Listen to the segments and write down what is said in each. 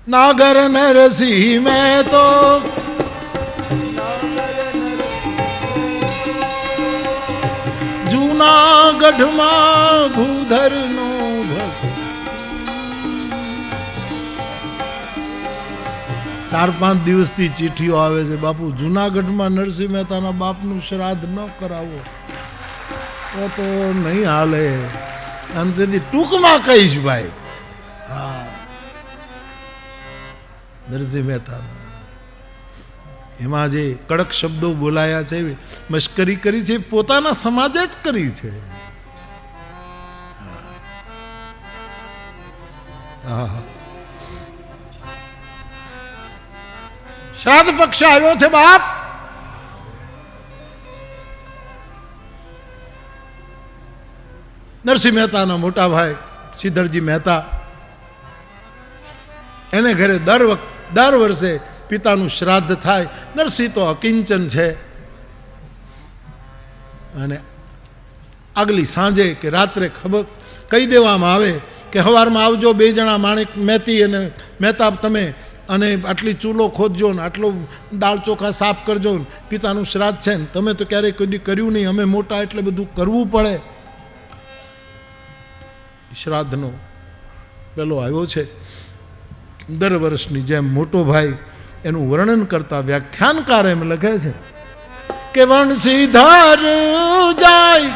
नागर नरसिंह में तो जूनागढ़ में भूधर नो भक्त 4-5 દિવસથી ચીઠીઓ આવે છે, બાપુ જૂનાગઢમાં નરસિંહ મહેતાના બાપનું શ્રાદ્ધ ન કરાવો તો નહીં હાલે. અને તેથી ટૂંકમાં કહીશ ભાઈ, હા નરસિંહ મહેતાના એમાં જે કડક શબ્દો બોલાયા છે, મશ્કરી કરી છે, પોતાના સમાજે જ કરી છે. હા, શ્રાદ્ધ પક્ષ આવ્યો છે બાપ. નરસિંહ મહેતાના મોટા ભાઈ શ્રીધરજી મહેતા, એને ઘરે દર વર્ષે પિતાનું શ્રાદ્ધ થાય. નરસિંહ તો અકિંચન છે, અને આગલી સાંજે કે રાત્રે ખબર કહી દેવામાં આવે કે સવારમાં આવજો, 2 જણા માણેક મહેતી અને મહેતા તમે, અને આટલી ચૂલો ખોદજો ને આટલો દાળ ચોખા સાફ કરજો. પિતાનું શ્રાદ્ધ છે ને તમે તો ક્યારેય કદી કર્યું નહીં, અમે મોટા એટલે બધું કરવું પડે. શ્રાદ્ધનો પેલો આવ્યો છે. દર વર્ષની જેમ મોટો ભાઈ એનું વર્ણન કરતા વ્યાખ્યાનકાર એમ લખે છે કે વણસીધર જાય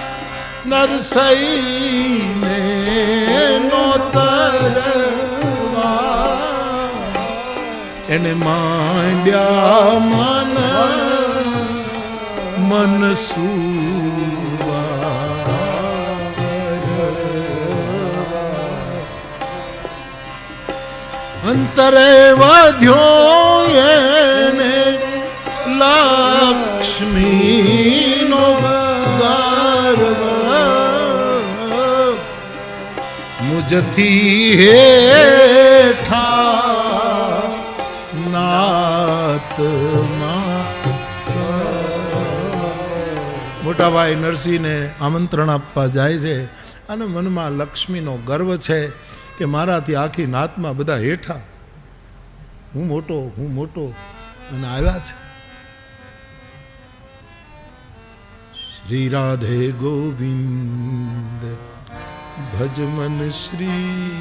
નરસઈને નોતરવા, એને માંડ્યા મન સુવા, અંતરે વધ્યો એને લક્ષ્મીનો ગર્વ, મુજથી હેઠા નાતમાં. મોટા ભાઈ નરસિંહને આમંત્રણ આપવા જાય છે, અને મનમાં લક્ષ્મીનો ગર્વ છે કે મારાથી આખી નાતમાં બધા હેઠા, હું મોટો, અને આવ્યા છે. શ્રી રાધે ગોવિંદ ભજમન શ્રી.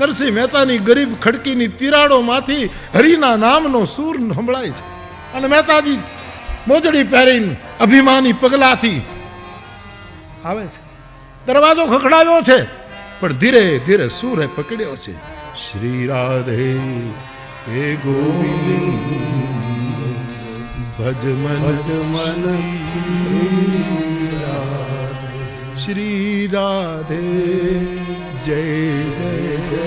નરસિંહ મહેતાની ગરીબ ખડકીની તિરાડોમાંથી હરિના નામનો સૂર સંભળાય છે, અને મહેતાજી મોજડી પહેરીને અભિમાની પગલાથી આવે છે. દરવાજો ખખડાવ્યો છે, પણ ધીરે ધીરે સૂરે પકડ્યો છે. શ્રી રાધે હે ગોવિંદ ભજમન શ્રી રાધે જય જય જય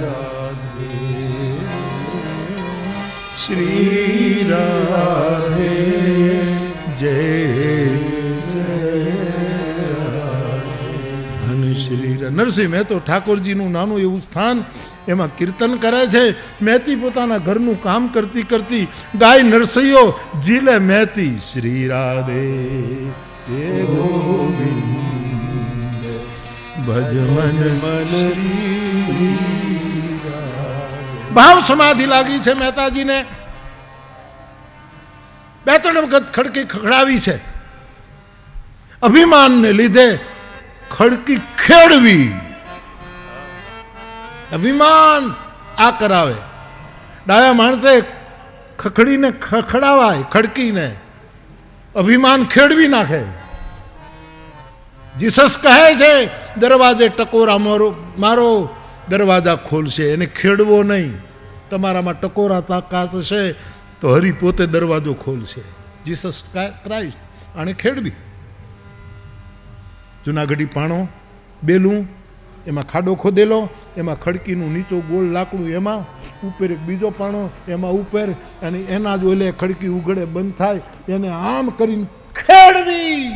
રાધે, શ્રી રાધે જય નરસિંહ મહેતો ઠાકોરજીનું નાનું એવું સ્થાન, એમાં કીર્તન કરે છે. મહેતી પોતાના ઘરનું કામ કરતી કરતી ગાય નરસૈયો જીલે મહેતી. શ્રી રાધે હે ગોવિંદ ભજમન ભાવ સમાધિ લાગી છે મહેતાજીને. 2-3 વખત ખડકી ખખડાવી છે. અભિમાનને લીધે ખડકી ખેડવી, અભિમાન આ કરાવે. ડાયા માણસે ખખડીને ખખડાવાય, ખડકીને અભિમાન ખેડવી નાખે. જીસસ કહે છે દરવાજે ટકોરા મારો, દરવાજા ખોલશે. એને ખેડવો નહીં. તમારામાં ટકોરા તાકાત હશે તો હરી પોતે દરવાજો ખોલશે. જીસસ ક્રાઇસ્ટ આને ખેડવી. જૂનાગઢી પાણો બેલું, એમાં ખાડો ખોદેલો, એમાં ખડકીનું નીચો ગોળ લાકડું, એમાં ઉપર એક બીજો પાણો, એમાં ઉપર, અને એના જ ઓલે ખડકી ઉઘડે બંધ થાય, એને આમ કરીને ખેડવી.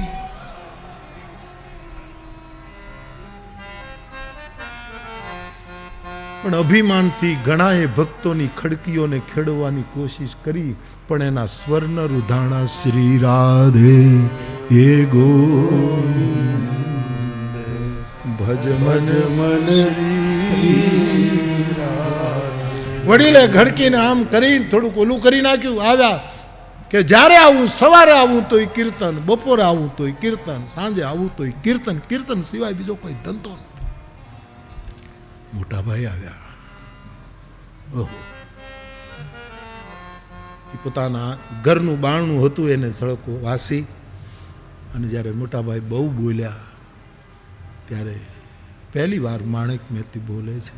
પણ અભિમાનથી ઘણાએ ભક્તોની ખડકીઓને ખેડવાની કોશિશ કરી, પણ એના સ્વર્ણ રુધાણા શ્રી રાધે હે ગોવિંદ ભજ મન મન શ્રી વડીલે ઘડકીને આમ કરીને થોડુંક ઓલું કરી નાખ્યું, આવ્યા કે જ્યારે આવું, સવારે આવું તોય કીર્તન, બપોરે આવું તોય કીર્તન, સાંજે આવું તોય કીર્તન. કીર્તન સિવાય બીજો કોઈ ધંધો નથી. મોટા ભાઈ આવ્યા. ઓહો, એ પોતાના ઘરનું બારણું હતું એને થડકો વાસી, અને જ્યારે મોટાભાઈ બહુ બોલ્યા ત્યારે પહેલી વાર માણેક મહેતી બોલે છે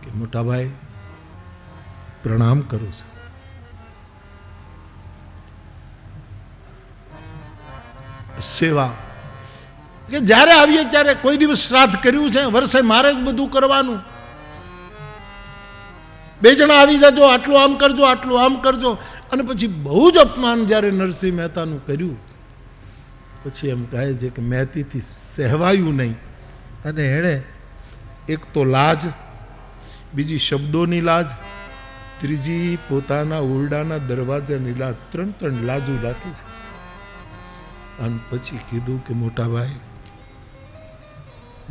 કે મોટાભાઈ પ્રણામ કરું છું. સેવા કે જ્યારે આવીએ ત્યારે કોઈ દિવસ શ્રાદ્ધ કર્યું છે? વર્ષે મારે જ બધું કરવાનું. બે જણા આવી જજો, આટલું આમ કરજો, આટલું આમ કરજો. અને પછી બહુ જ અપમાન જ્યારે નરસિંહ મહેતાનું કર્યું, પછી એમ કહે છે કે મહેતીથી સહેવાયું નહીં. અને એણે એક તો લાજ, બીજી શબ્દોની લાજ, ત્રીજી પોતાના ઓરડાના દરવાજાની લાજ, ત્રણ લાજુ રાખી છે. અને પછી કીધું કે મોટાભાઈ,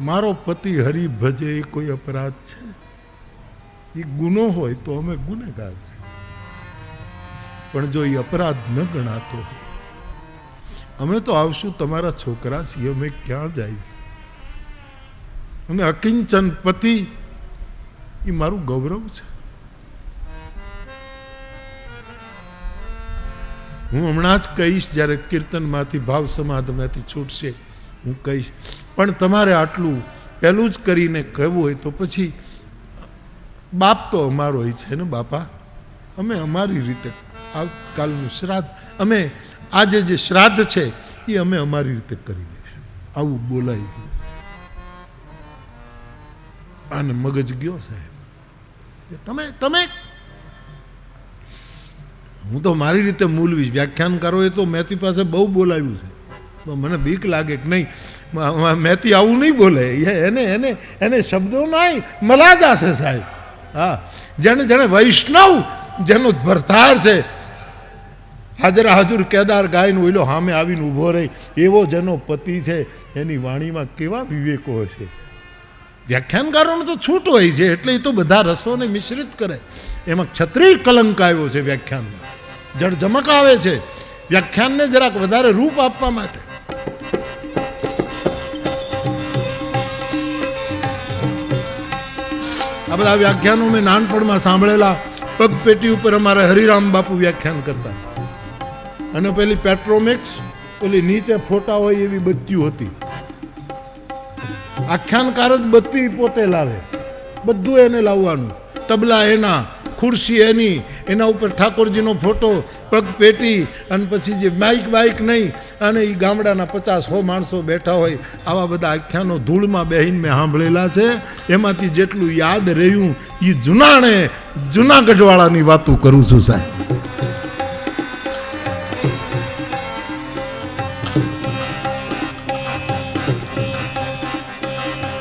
મારો પતિ હરિ ભજે એ કોઈ અપરાધ છે? એ ગુનો હોય તો અમે ગુનેગાર છીએ, પણ જો એ અપરાધ ન ગણાતો હોય, અમે તો આવશું, તમારા છોકરા છીએ, અમે ક્યાં જાય? અને અકિંચન પતિ એ મારું ગૌરવ છે. હું હમણાં જ કહીશ, જ્યારે કીર્તનમાંથી ભાવ સમાધમાંથી છૂટશે હું કહીશ. પણ તમારે આટલું પહેલું જ કરીને કહેવું હોય તો પછી બાપ તો અમારો હોય છે ને બાપા, અમે અમારી રીતે આવકાલનું શ્રાદ્ધ, અમે આજે જે શ્રાદ્ધ છે એ અમે અમારી રીતે કરી લઈશું. આવું બોલાઈ ગયું. આને મગજ ગયો સાહેબ, તમે હું તો મારી રીતે મૂલવીશ. વ્યાખ્યાનકારોએ તો મહેતી પાસે બહુ બોલાવ્યું છે, મને બીક લાગે કે નહીં મહેતી આવું નહીં બોલે. એને શબ્દોમાં મલા જશે સાહેબ. હા, જેને વૈષ્ણવ જેનો ભરતાર છે, હાજરા હાજુર કેદાર ગાયનો ઓઈલો સામે આવીને ઊભો રહી, એવો જેનો પતિ છે, એની વાણીમાં કેવા વિવેકો હશે. વ્યાખ્યાનકારોને તો છૂટ હોય છે, એટલે એ તો બધા રસોને મિશ્રિત કરે. એમાં ક્ષત્રિય કલંક આવ્યો છે વ્યાખ્યાનમાં, જડ જમક આવે છે વ્યાખ્યાનને જરાક વધારે રૂપ આપવા માટે. આ બધા વ્યાખ્યાનો મેં નાનપણમાં સાંભળેલા. પગપેટી ઉપર અમારે હરિરામ બાપુ વ્યાખ્યાન કરતા, અને પેલી પેટ્રોમેક્સ, પેલી નીચે ફોટા હોય એવી બત્તીઓ હતી. આખ્યાનકાર જ બત્તી પોતે લાવે, બધું એને લાવવાનું. તબલા એના, ખુરશી એની, એના ઉપર ઠાકોરજીનો ફોટો, પગપેટી, અને પછી જે બાઈક નહીં, અને એ ગામડાના 50-100 માણસો બેઠા હોય. આવા બધા આખ્યાનો ધૂળમાં બેહીને મેં સાંભળેલા છે. એમાંથી જેટલું યાદ રહ્યું એ જુનાગઢવાળાની વાતો કરું છું સાહેબ.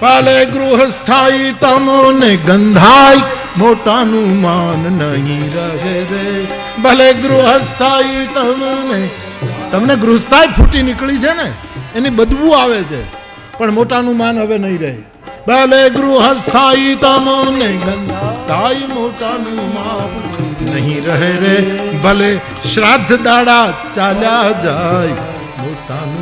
પાલે ગૃહસ્થાઈ તમોને ગંધાઈ, મોટાનું માન નહીં રહે રે. ભલે ગૃહસ્થાઈ તમને ગૃહસ્થાઈ ફૂટી નીકળી છે ને, એની બદબુ આવે છે, પણ મોટાનું માન હવે નહીં રહે. ભલે ગૃહસ્થાઈ તમોને ગંધાઈ, મોટાનું માન નહીં રહે રે. ભલે શ્રાદ્ધ દાડા ચાલ્યા જાય, મોટાનું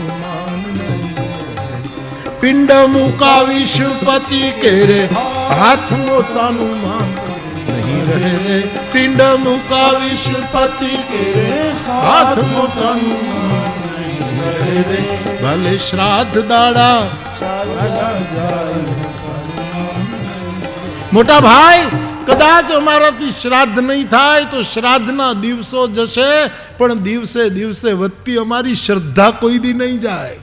પિંડ મુકાવીશ પતિ કેરે, હાથ મોટાનું માન નહીં રહે રે. પિંડ મુકાવીશ પતિ કેરે, હાથ મોટાનું માન નહીં રહે રે. ભલે શ્રાદ્ધ દાડા. મોટા ભાઈ, કદાચ અમારાથી શ્રાદ્ધ નહીં થાય તો શ્રાદ્ધના દિવસો જશે, પણ દિવસે દિવસે વધતી અમારી શ્રદ્ધા કોઈ દી નહીં જાય.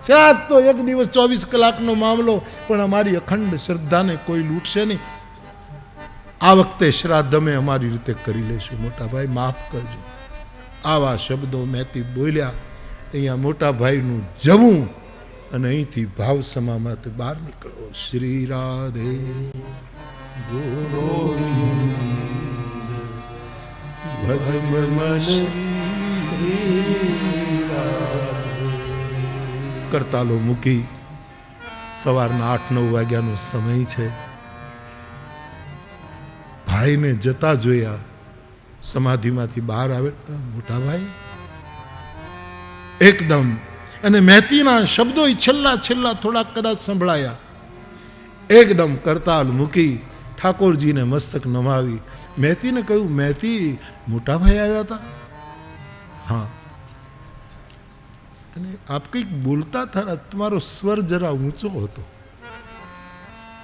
શ્રાદ્ધ તો એક દિવસ 24 કલાકનો મામલો, પણ અમારી અખંડ શ્રદ્ધાને કોઈ લૂંટશે નહીં. આ વખતે શ્રાદ્ધ અમે અમારી રીતે કરી લઈશું. મોટાભાઈ માફ કરજો. આવા શબ્દો મહેતી બોલ્યા. અહીંયા મોટાભાઈનું જવું અને અહીંથી ભાવ સમામાંથી બહાર નીકળો. શ્રી રાધે કરતાલો મૂકી સવારના 8-9 વાગ્યાનો સમય છે. ભાઈને જતા જોયા, સમાધિમાંથી બહાર આવે, મોટા ભાઈ એકદમ. અને મહેતીના શબ્દો છેલ્લા થોડાક કદાચ સંભળાયા. એકદમ કરતાલ મૂકી ઠાકોરજીને મસ્તક નમાવી મહેતીને કહ્યું, મહેતી મોટા ભાઈ આવ્યા હતા? હા. અને આપ કંઈક બોલતા હતા, તમારો સ્વર જરા ઊંચો હતો.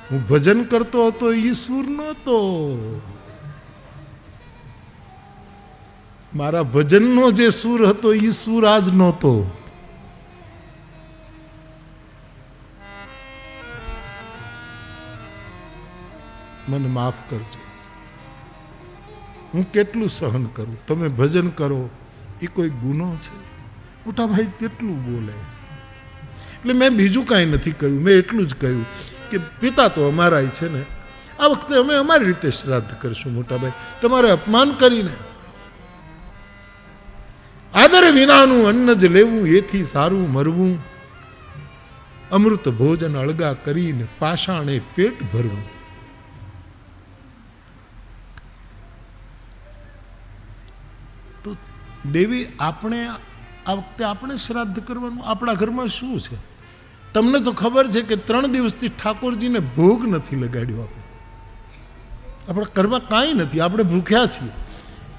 હું ભજન કરતો હતો, ઈશ્વર નહોતો. મારા ભજનનો જે સૂર હતો એ સૂર આજ નહોતો. મને માફ કરજો, હું કેટલું સહન કરું, તમે ભજન કરો એ કોઈ ગુનો છે? મોટા ભાઈ કેટલું બોલે. એટલે મેં બીજું કાંઈ નથી કહ્યું, મેં એટલું જ કહ્યું કે પિતા તો અમારા છે ને, આ વખતે અમે અમારી રીતે શ્રાદ્ધ કરશું મોટા ભાઈ, તમારે અપમાન કરીને. આદર વિનાનું અન્ન જ લેવું એથી સારું મરવું, અમૃત ભોજન અળગા કરીને પાષાણે પેટ ભરવું. તો દેવી, આપણે આ વખતે આપણે શ્રાદ્ધ કરવાનું, આપણા ઘરમાં શું છે? તમને તો ખબર છે કે 3 દિવસથી ઠાકોરજીને ભોગ નથી લગાડ્યો. આપણા ઘરમાં કાંઈ નથી, આપણે ભૂખ્યા છીએ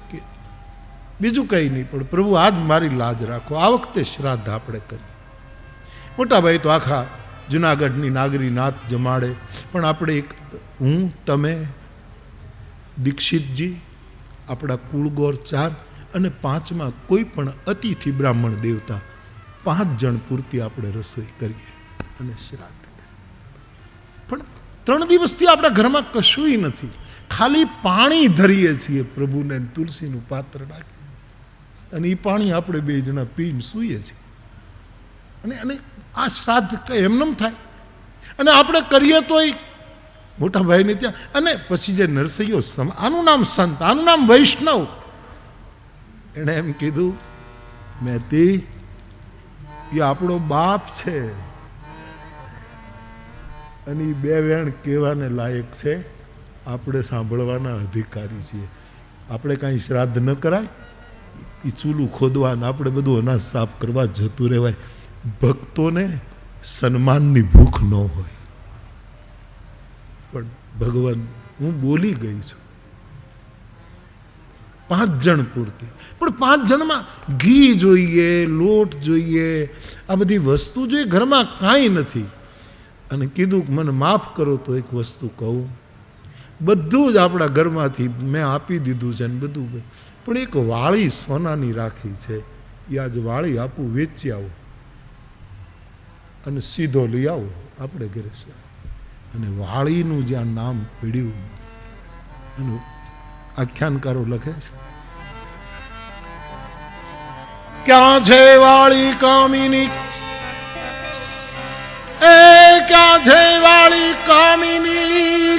કે બીજું કંઈ નહીં. પણ પ્રભુ આજ મારી લાજ રાખો, આ વખતે શ્રાદ્ધ આપણે કરીએ. મોટાભાઈ તો આખા જુનાગઢની નાગરી નાત જમાડે, પણ આપણે એક, હું, તમે, દીક્ષિતજી, આપણા કુળગોર 4 અને 5માં કોઈ પણ અતિથિ બ્રાહ્મણ દેવતા 5 જણ પૂરતી આપણે રસોઈ કરીએ અને શ્રાદ્ધ. પણ 3 દિવસથી આપણા ઘરમાં કશુંય નથી, ખાલી પાણી ધરીએ છીએ પ્રભુને, તુલસીનું પાત્ર નાખીએ અને એ પાણી આપણે 2 જણા પીને સૂઈએ છીએ. અને આ શ્રાદ્ધ કઈ એમનેમ થાય? અને આપણે કરીએ તોય મોટા ભાઈને ત્યાં. અને પછી જે નરસૈયો, આનું નામ સંત, આનું નામ વૈષ્ણવ, એણે એમ કીધું, મહેતી એ આપણો બાપ છે અને એ 2 વેણ કહેવાને લાયક છે, આપણે સાંભળવાના અધિકારી છીએ. આપણે કાંઈ શ્રાદ્ધ ન કરાય, એ ચૂલું ખોદવા ને આપણે બધું અનાજ સાફ કરવા જતું રહેવાય. ભક્તોને સન્માનની ભૂખ ન હોય. પણ ભગવાન, હું બોલી ગઈ છું, 5 જણ પૂરતી. પણ 5 જણમાં ઘી જોઈએ, લોટ જોઈએ, આ બધી વસ્તુ જોઈએ, ઘરમાં કાંઈ નથી. અને કીધું કે મને માફ કરો તો એક વસ્તુ કહું, બધું જ આપણા ઘરમાંથી મેં આપી દીધું છે ને બધું, પણ એક વાળી સોનાની રાખી છે, એ આજ વાળી આપું, વેચી આવું અને સીધો લઈ આવો આપણે ઘરે. અને વાળીનું જ્યાં નામ પીડ્યું એનું આખ્યાનકારો લખે છે, ક્યાં છે વાળી કામિની, એ ક્યાં છે વાળી કામિની,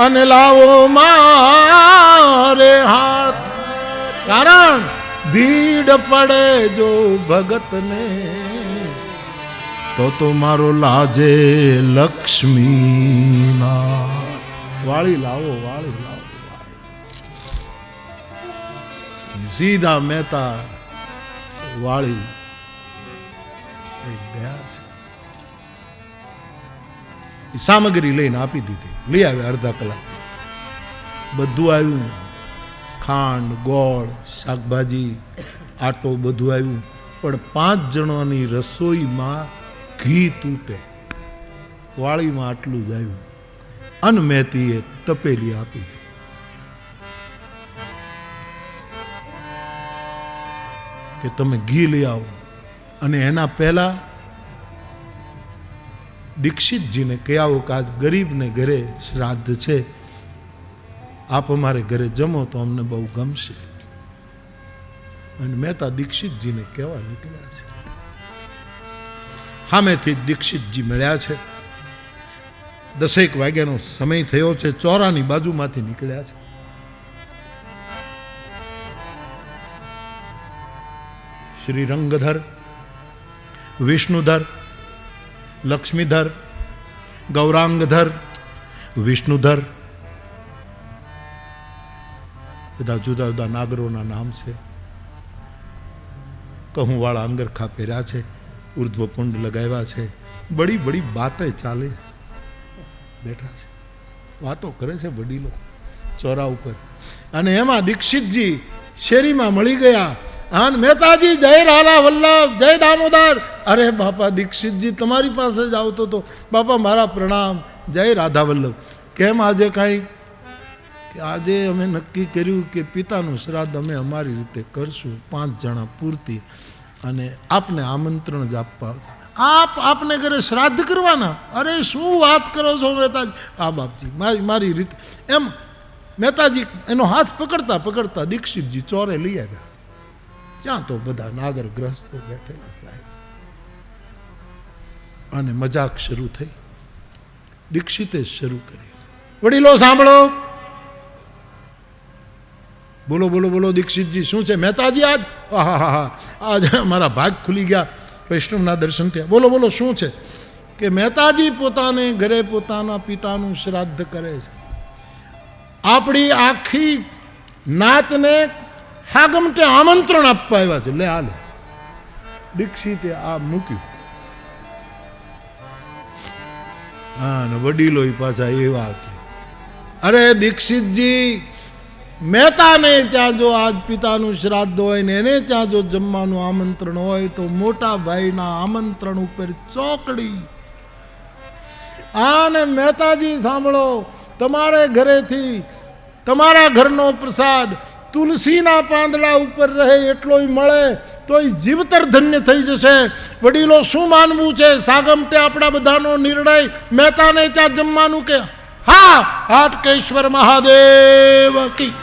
અને લાવો મારે હાથ. કારણ ભીડ પડે જો ભગતને, તો મારો લાજે લક્ષ્મીના. વાળી લાવો, વાળી લાવો, વાળી. સીધા મહેતા વાળી ગયા છે. સામગ્રી લઈને આપી દીધી, લઈ આવે અડધા કલાક. બધું આવ્યું, ખાંડ, ગોળ, શાકભાજી, આટો, બધું આવ્યું. પણ 5 જણોની રસોઈમાં ઘી તૂટે. વાળીમાં આટલું જ આવ્યું. અનમેતીએ તપેલી આપી. કે તમે ઘી લઈ આવો. અને એના પહેલા દીક્ષિતજીને કહી આવો કે આજ ગરીબને ઘરે શ્રાદ્ધ છે, આપ અમારે ઘરે જમો તો અમને બહુ ગમશે. અને મહેતા દીક્ષિતજીને કહેવા નીકળ્યા છે. સામેથી દીક્ષિતજી મળ્યા છે. 10 વાગ્યાનો સમય થયો છે. ચોરાની બાજુમાંથી નીકળ્યા છે. શ્રી રંગધર, વિષ્ણુધર, લક્ષ્મીધર, ગૌરાંગધર, વિષ્ણુધર બધા જુદા જુદા નાગરોના નામ છે. કહુંવાળા અંગરખા પહેર્યા છે, ઉર્ધ્વકુંડ લગાવ્યા છે, બડી બડી બાતે ચાલે બેઠા છે, વાતો કરે છે વડીલો ચોરા ઉપર. અને એમાં દીક્ષિતજી શેરીમાં મળી ગયા. આન મહેતાજી જય રાલા વલ્લભ, જય દામોદર. અરે બાપા દીક્ષિતજી તમારી પાસે જ આવતો તો. બાપા મારા પ્રણામ, જય રાધા વલ્લભ. કેમ આજે કાંઈ? કે આજે અમે નક્કી કર્યું કે પિતાનું શ્રાદ્ધ અમે અમારી રીતે કરશું, 5 જણા પૂરતી, અને આપને આમંત્રણ જ આપવા. આપને ઘરે શ્રાદ્ધ કરવાના? અરે શું વાત કરો છો મહેતાજી? હા બાપજી મારી રીતે. એમ મહેતાજી એનો હાથ પકડતા પકડતા દીક્ષિતજી ચોરે લઈ આવ્યા. ત્યાં તો બધા નાગર ગ્રસ્તો બેઠેલા સાહેબ. અને મજાક શરૂ થઈ. દીક્ષિતે શરૂ કરી. વડીલો સાંભળો. બોલો બોલો બોલો દીક્ષિતજી, શું છે મહેતાજી? આજ હા આજ મારા ભાગ ખુલી ગયા, વૈષ્ણવના દર્શન થયા. બોલો બોલો શું છે? કે મહેતાજી પોતાને ઘરે પોતાના પિતાનું શ્રાદ્ધ કરે છે. આપણી આખી નાતને હાગમટે આમંત્રણ આપવા આવ્યા છે. લે આ લે. દીક્ષિતે આ મૂક્યું. હા, ને વડીલો પાછા એવા હતા. અરે દીક્ષિતજી, મહેતાને ત્યાં જો આજ પિતાનું શ્રાદ્ધ હોય ને એને ત્યાં જો જમવાનું આમંત્રણ હોય તો મોટા ભાઈના આમંત્રણ ઉપર ચોકડી. આને મહેતાજી સાંભળો, તમારે ઘરેથી તમારા ઘરનો પ્રસાદ તુલસીના પાંદડા ઉપર રહે એટલોય મળે તોય જીવતર ધન્ય થઈ જશે. વડીલો શું માનવું છે? સાગમટે આપણા બધાનો નિર્ણય, મહેતાને ત્યાં જમવાનું કે હા. હાટકેશ્વર મહાદેવ કી.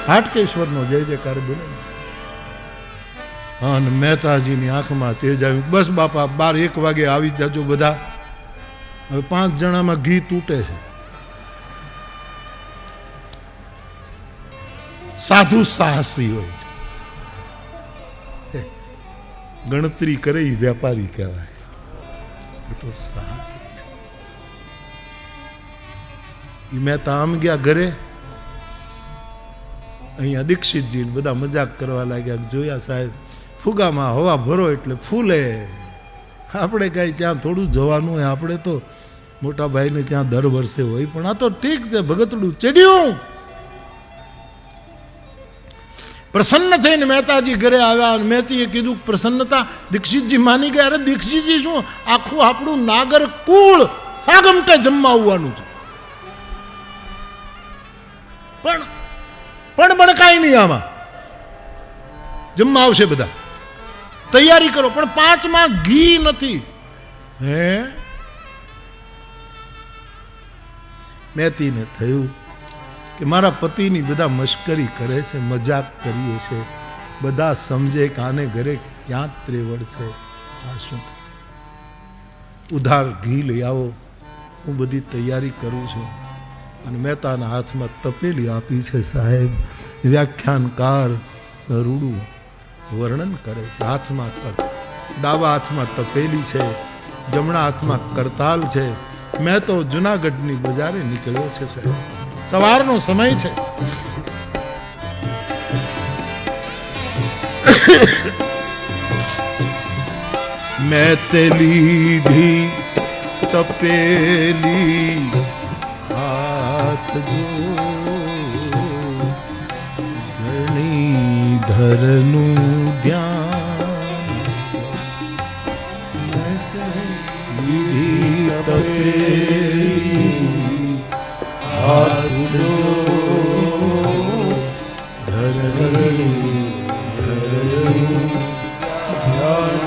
હાટકેશ્વરનો જય જયકાર બોલે. અને મહેતાજીની આંખમાં તેજ આવ્યું. બસ બાપા 12-1 વાગે આવી જાજો બધા. હવે 5 જણામાં ઘી તૂટે છે. સાધુ સાહસી હોય છે. ગણતરી કરે એ વેપારી કહેવાય. એ તો સાહસી છે. એ મહેતા આમ ગયા ઘરે. અહીંયા દીક્ષિતજી બધા મજાક કરવા લાગ્યા. જોયા સાહેબ, ફુગામાં હવા ભરો એટલે ફૂલે. આપણે કાંઈ ત્યાં થોડું જવાનું હોય, આપણે તો મોટા ભાઈને ત્યાં દર વર્ષે હોય. પણ આ તો ઠીક છે, ભગતડું ચડ્યું. પ્રસન્ન થઈને મહેતાજી ઘરે આવ્યા. મહેતીએ કીધું પ્રસન્નતા. દીક્ષિતજી માની ગયા. અરે દીક્ષિતજી શું, આખું આપણું નાગર કુળ સાગમટે જમવા આવવાનું છે. પણ કાંઈ નહીં, આમાં જમવા આવશે બધા, તૈયારી કરો. પણ 5માં ઘી નથી. હે મહેતીને થયું કે મારા પતિની બધા મશ્કરી કરે છે, મજાક કરીએ છે, બધા સમજે કે આને ઘરે ક્યાં ત્રેવડ છે. આ શું? ઉધાર ઘી લઈ આવો, હું બધી તૈયારી કરું છું. અને મહેતાના હાથમાં તપેલી આપી છે. સાહેબ વ્યાખ્યાનકાર રૂડું વર્ણન કરે છે. હાથમાં ડાબા હાથમાં તપેલી છે, જમણા હાથમાં કરતાલ છે. મેં તો જુનાગઢની બજારે નીકળ્યો છે સાહેબ. સવારનો સમય છે. મેં તે લીધી તપેલી હાથ જો ધરનું ધ્યાન. લીધી તપેલી હાથ જો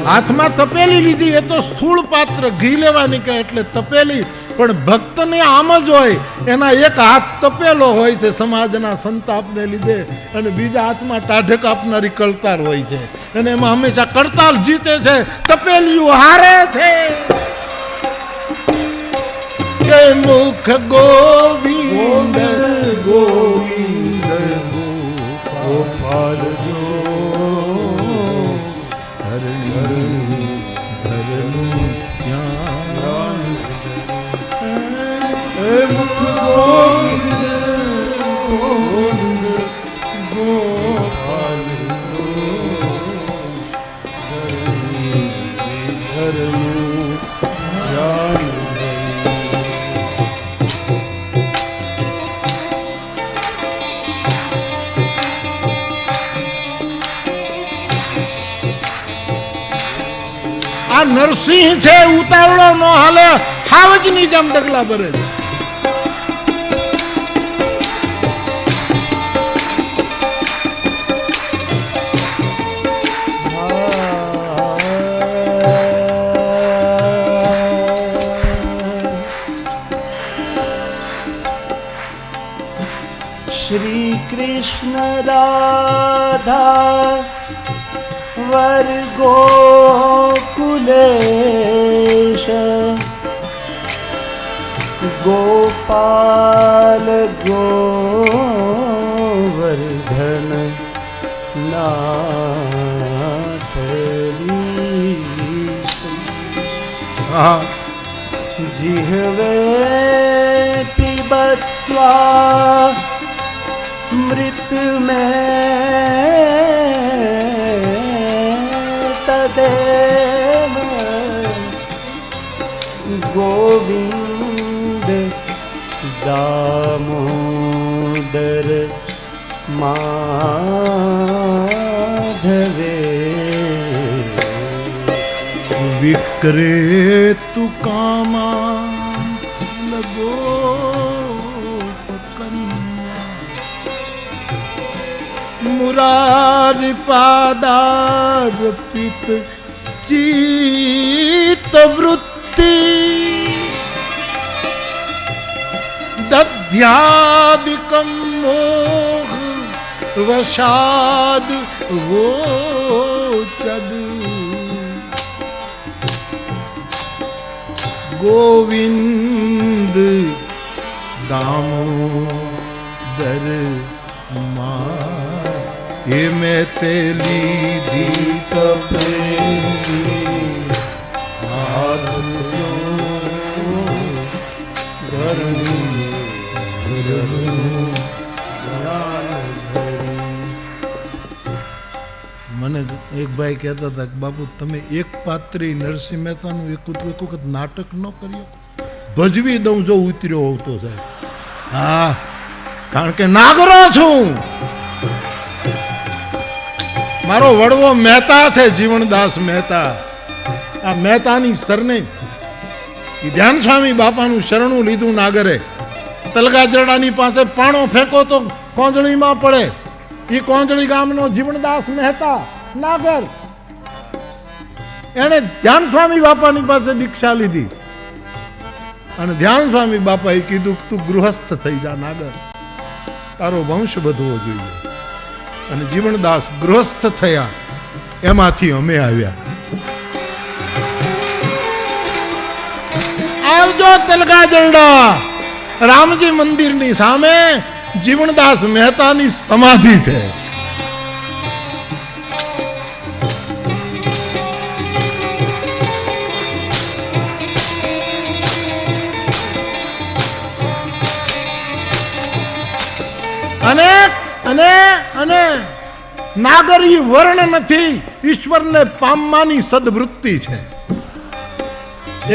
હાથમાં તપેલી લીધી. એ તો સ્થૂળ પાત્ર ઘી લેવાની કહે એટલે તપેલી. પણ ભક્તને આમ જ હોય, એના એક હાથ તપેલો હોય છે સમાજના સંતાપને લીધે, અને બીજા હાથમાં ટાઢક આપનારી કરતાલ હોય છે. અને એમાં હંમેશા કરતાલ જીતે છે, તપેલીઓ હારે છે. કે મુખ ગોવિંદ ગોવિંદ ગોપાલ જો મુખ ગોવિંદ ગોવિંદ સિંહ છે ઉતાવળો નો હાલે, હાવજની જેમ ડગલા ભરે છે. श्री कृष्ण राधा वर गोकुलेश गोपाल गोवर्धन नाथ जिह्वे पिबत स्वा मृत में तदेव गोविंद दामोदर माधवे विक्रेतु कामा लगो मुरारी पादार्पित चित्त वृत्ति दध्यादिकं मोह वशाद वोचद गोविंद दामोदर मा ये मैं तेली दी મને એક ભાઈ કહેતા હતા કે બાપુ તમે એક પાત્રી નરસિંહ મહેતાનું એક વખત નાટક ન કર્યો, ભજવી દઉં જો ઉતર્યો હોવ તો સાહેબ. હા, કારણ કે નાગરો છું. મારો વડવો મહેતા છે, જીવણદાસ મહેતા. આ મહેતાની સરનેમ ધ્યાન સ્વામી બાપાનું શરણું લીધું નાગરે. તલગાજરડાની પાસે પાણો ફેંકો તો કોંજળીમાં પડે. એ કોંજળી ગામનો જીવણદાસ મહેતા નાગર, એને ધ્યાન સ્વામી બાપાની પાસે દીક્ષા લીધી અને ધ્યાન સ્વામી બાપાએ કીધું તું ગૃહસ્થ થઈ જા નાગર, તારો વંશ વધવો જોઈએ. અને જીવણદાસ ગૃહસ્થ થયા, એમાંથી અમે આવ્યા. આવજો તલગાજરડા, રામજી મંદિરની સામે જીવણદાસ મહેતાની સમાધિ છે. અને અને અને નાગરી વર્ણ નથી, ઈશ્વરને પામવાની સદવૃત્તિ છે.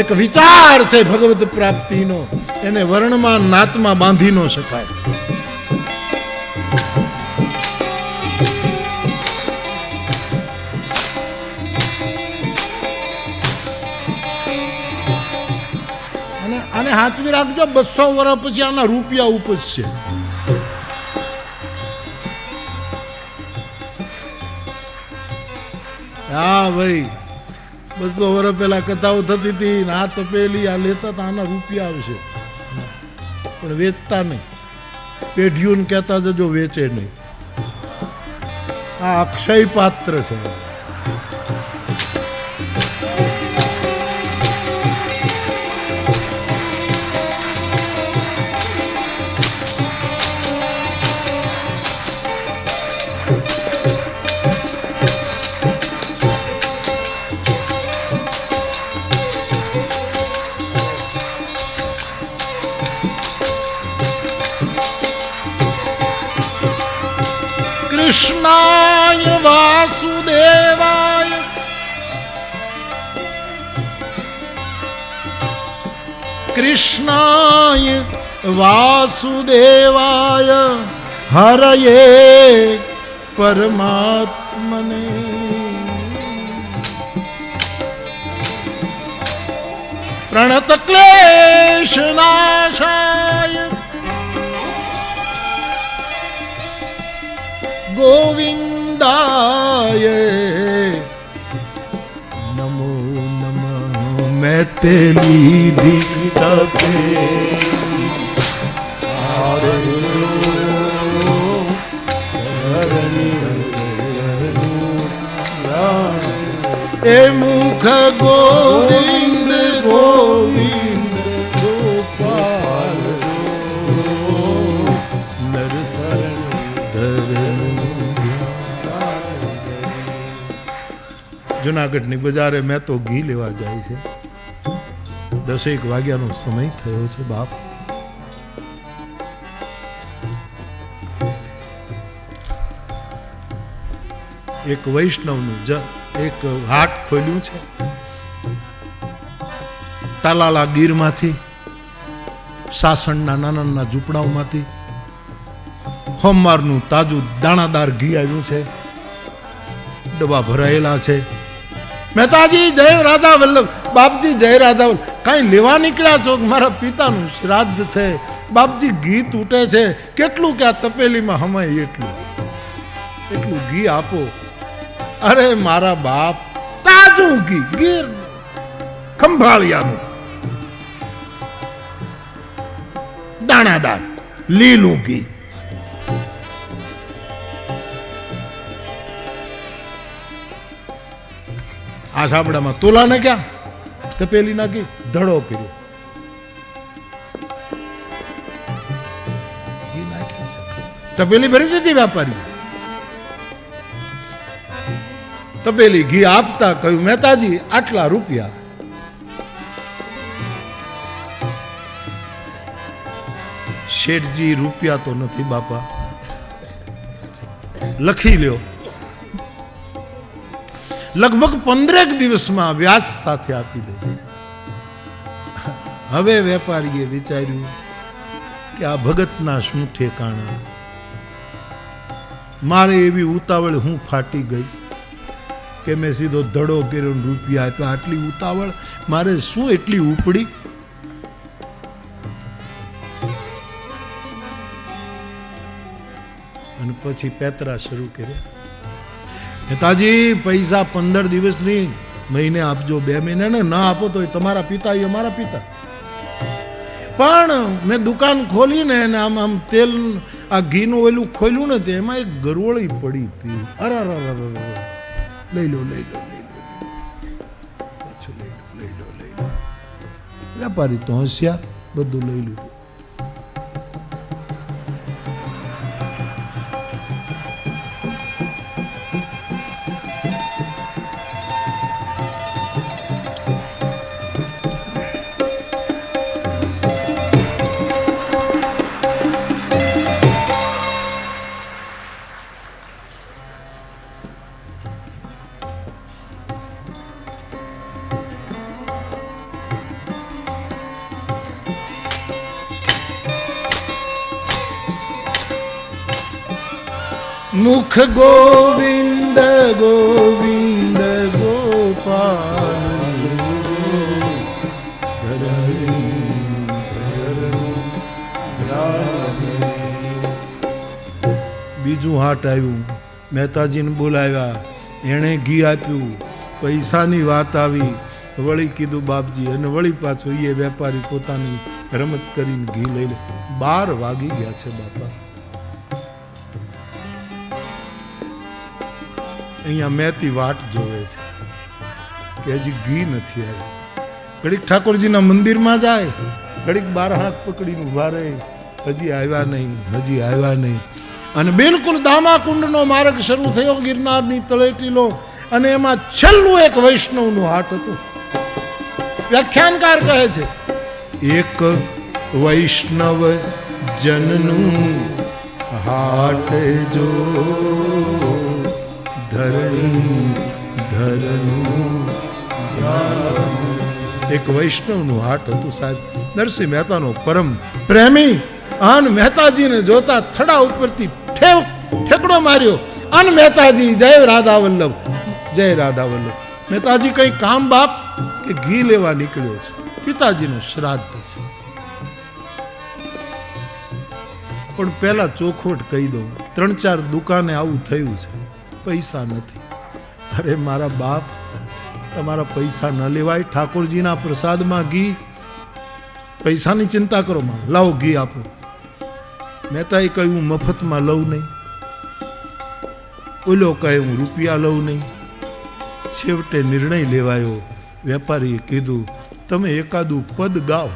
એક વિચાર છે ભગવત પ્રાપ્તિનો, એને વર્ણમાં નાતમાં બાંધી ન શકાય. અને હાચવી રાખજો, 200 વર્ષ પછી આના રૂપિયા ઉપજશે. હા ભાઈ, 200 વર્ષ પહેલા કથાઓ થતી હતી, આ તપેલી આ લેતા હતા, આના રૂપિયા આવશે, પણ વેચતા નહીં. પેઢીઓને કહેતા જજો વેચે નહીં. આ અક્ષય પાત્ર છે. કૃષ્ણાય વાસુદેવાય કૃષ્ણાય વાસુદેવાય હરયે પરમાત્મને प्रणत क्लेश नाशाय गोविंदाय नमो नमः। मैं तेरी दीदा पे ए मुख गोविंद गोविंद गोपाल नर જુનાગઢની બજારે મેં તો ઘી લેવા જાય છે. 10 વાગ્યાનો સમય થયો છે બાપ. એક વૈષ્ણવનું એક હાટ ખોલ્યું છે તાલાલા ગીરમાંથી, સાસણના નાના નાના ઝૂંપડાઓમાંથી સોમવારનું તાજું દાણાદાર ઘી આવ્યું છે. ડબ્બા ભરાયેલા છે. મહેતાજી જય રાધા વલ્લભ. બાપજી જય રાધા વલ્લભ. કાંઈ લેવા નીકળ્યા છો? મારા પિતાનું શ્રાદ્ધ છે બાપજી, ઘી તૂટે છે. કેટલું કે આ તપેલીમાં હમાય એટલું ઘી આપો. અરે મારા બાપ, તાજું ઘી, ગીર ખંભાળિયાનું દાણાદાર લીલું ઘી. આ સાબડામાં તોલા ને ક્યાં તપેલી નાખી ધડો કર્યો. તપેલી ભરી દીધી વેપારી. તપેલી ઘી આપતા કહ્યું મહેતાજી આટલા રૂપિયા. શેઠજી રૂપિયા તો નથી બાપા, લખી લ્યો. લગભગ 15 દિવસમાં વ્યાજ સાથે આપી દે. હવે વેપારીએ વિચાર્યું કે આ ભગતના શું ઠેકાણા. મારે એવી ઉતાવળ હું ફાટી ગઈ કે મેં સીધો ધડો કર્યો, રૂપિયા આપ્યા. આટલી ઉતાવળ મારે શું એટલી ઉપડી? અને પછી પેતરા શરૂ કર્યા. નેતાજી પૈસા 15 દિવસની મહિને આપજો, 2 મહિને ને ના આપો તો તમારા પિતા એ અમારા પિતા. પણ મેં દુકાન ખોલીને આમ તેલ આ ઘીનું ઓલું ખોલ્યું ને એમાં એક ગરવળી પડી હતી. અરે લઈ લો પાછું લઈ લો. વેપારી તો હોશિયાર, બધું લઈ લીધું. મુખ ગોવિંદ ગોવિંદ ગોપાલ બીજું હાટ આવ્યું. મહેતાજીને બોલાવ્યા, એણે ઘી આપ્યું. પૈસાની વાત આવી, વળી કીધું બાપજી, અને વળી પાછો એ વેપારી પોતાની રમત કરીને ઘી લઈ લે. 12 વાગી ગયા છે બાપા. અહીંયા મહેતી વાટ જોવે છે કે હજી ઘી નથી આવ્યું. ઘડીક ઠાકોરજીના મંદિરમાં જાય, ઘડીક 12 હાથ પકડીને ઉભા રહે, હજી આવ્યા નહીં. અને બિલકુલ દામાકુંડનો માર્ગ શરૂ થયો, ગિરનારની તળેટીનો. અને એમાં છેલ્લું એક વૈષ્ણવનું હાટ હતું. વ્યાખ્યાનકાર કહે છે, એક વૈષ્ણવ જનનું હાટ જો એક વૈષ્ણવનું હાટ હતું સાહેબ. નરસિંહ મહેતાનો પરમ પ્રેમી. અન મહેતાજીને જોતા થડા ઉપરથી ઠેકડો માર્યો. અન મહેતાજી જય રાધા વલ્લભ. મહેતાજી કઈ કામ બાપ કે ઘી લેવા નીકળ્યો છે? પિતાજીનું શ્રાદ્ધ છે. પણ પહેલા ચોખવટ કહી દઉં, 3-4 દુકાને આવું થયું છે, પૈસા નથી. અરે મારા બાપ, તમારા પૈસા ન લેવાય. ઠાકોરજીના પ્રસાદમાં ઘી, પૈસાની ચિંતા કરો માં, લાવો ઘી આપો. મહેતાએ કહ્યું મફતમાં લઉં નહીં, ઓલો કહે હું રૂપિયા લઉં નહીં. છેવટે નિર્ણય લેવાયો. વેપારીએ કીધું તમે એકાદું પદ ગાઓ.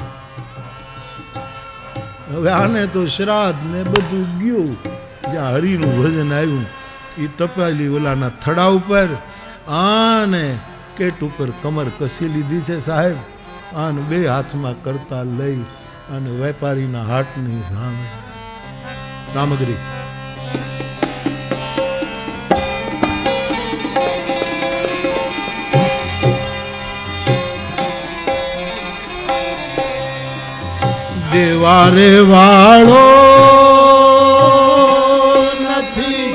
હવે આને તો શ્રાદ્ધ ને બધું ગયું. જ્યાં હરિનું ભજન આવ્યું એ તપાયેલી ઓલાના થડા ઉપર આને કેટ ઉપર કમર કસી લીધી છે સાહેબ. આને 2 હાથમાં કરતા લઈ અને વેપારીના હાટની સામે રામગરી દેવારે વાળો નથી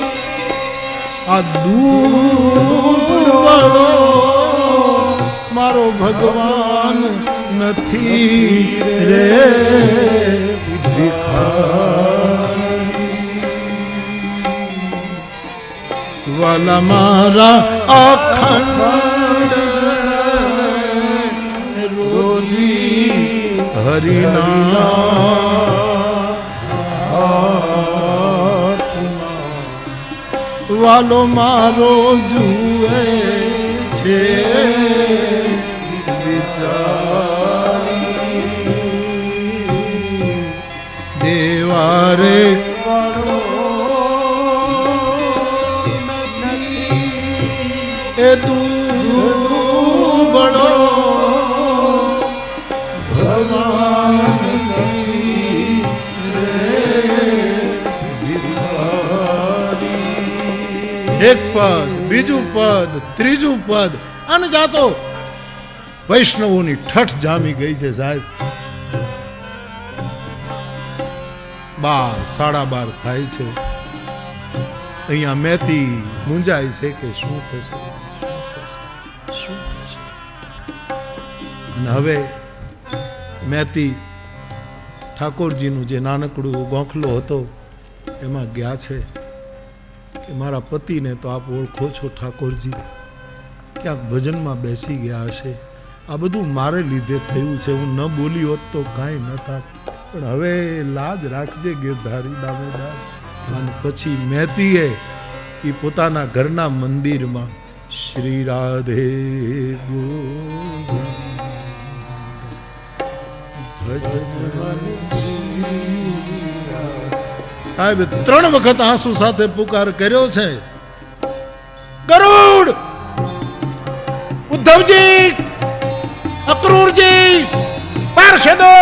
આ દૂર વાળો મારો ભગવાન નથી રે ભિખારી. વાલા મારા અખંડ રોજી હરિના વાલો મારો જુએ છે દેવારે એ દુબળો એક પદ, બીજું પદ, ત્રીજું પદ અને જાતો વૈષ્ણવોની ઠઠ જામી ગઈ છે સાહેબ. 12-12:30 થાય છે. અહીંયા મહેતી મૂંઝાય છે કે શું થશે. અને હવે મહેતી ઠાકોરજીનું જે નાનકડું ગોખલો હતો એમાં ગયા છે કે મારા પતિને તો આપ ઓળખો છો ઠાકોરજી, ક્યાંક ભજનમાં બેસી ગયા હશે. આ બધું મારે લીધે થયું છે, હું ન બોલી હોત તો કાંઈ ન થાત. પણ હવે લાજ રાખજે ગિરધારી દામોદર. અને પછી મહેતીએ એ પોતાના ઘરના મંદિરમાં શ્રી રાધે સાહેબ 3 વખત આંસુ સાથે પુકાર કર્યો છે. ગરુડ, ઉદ્ધવજી, અક્રૂરજી, પાર્ષદો,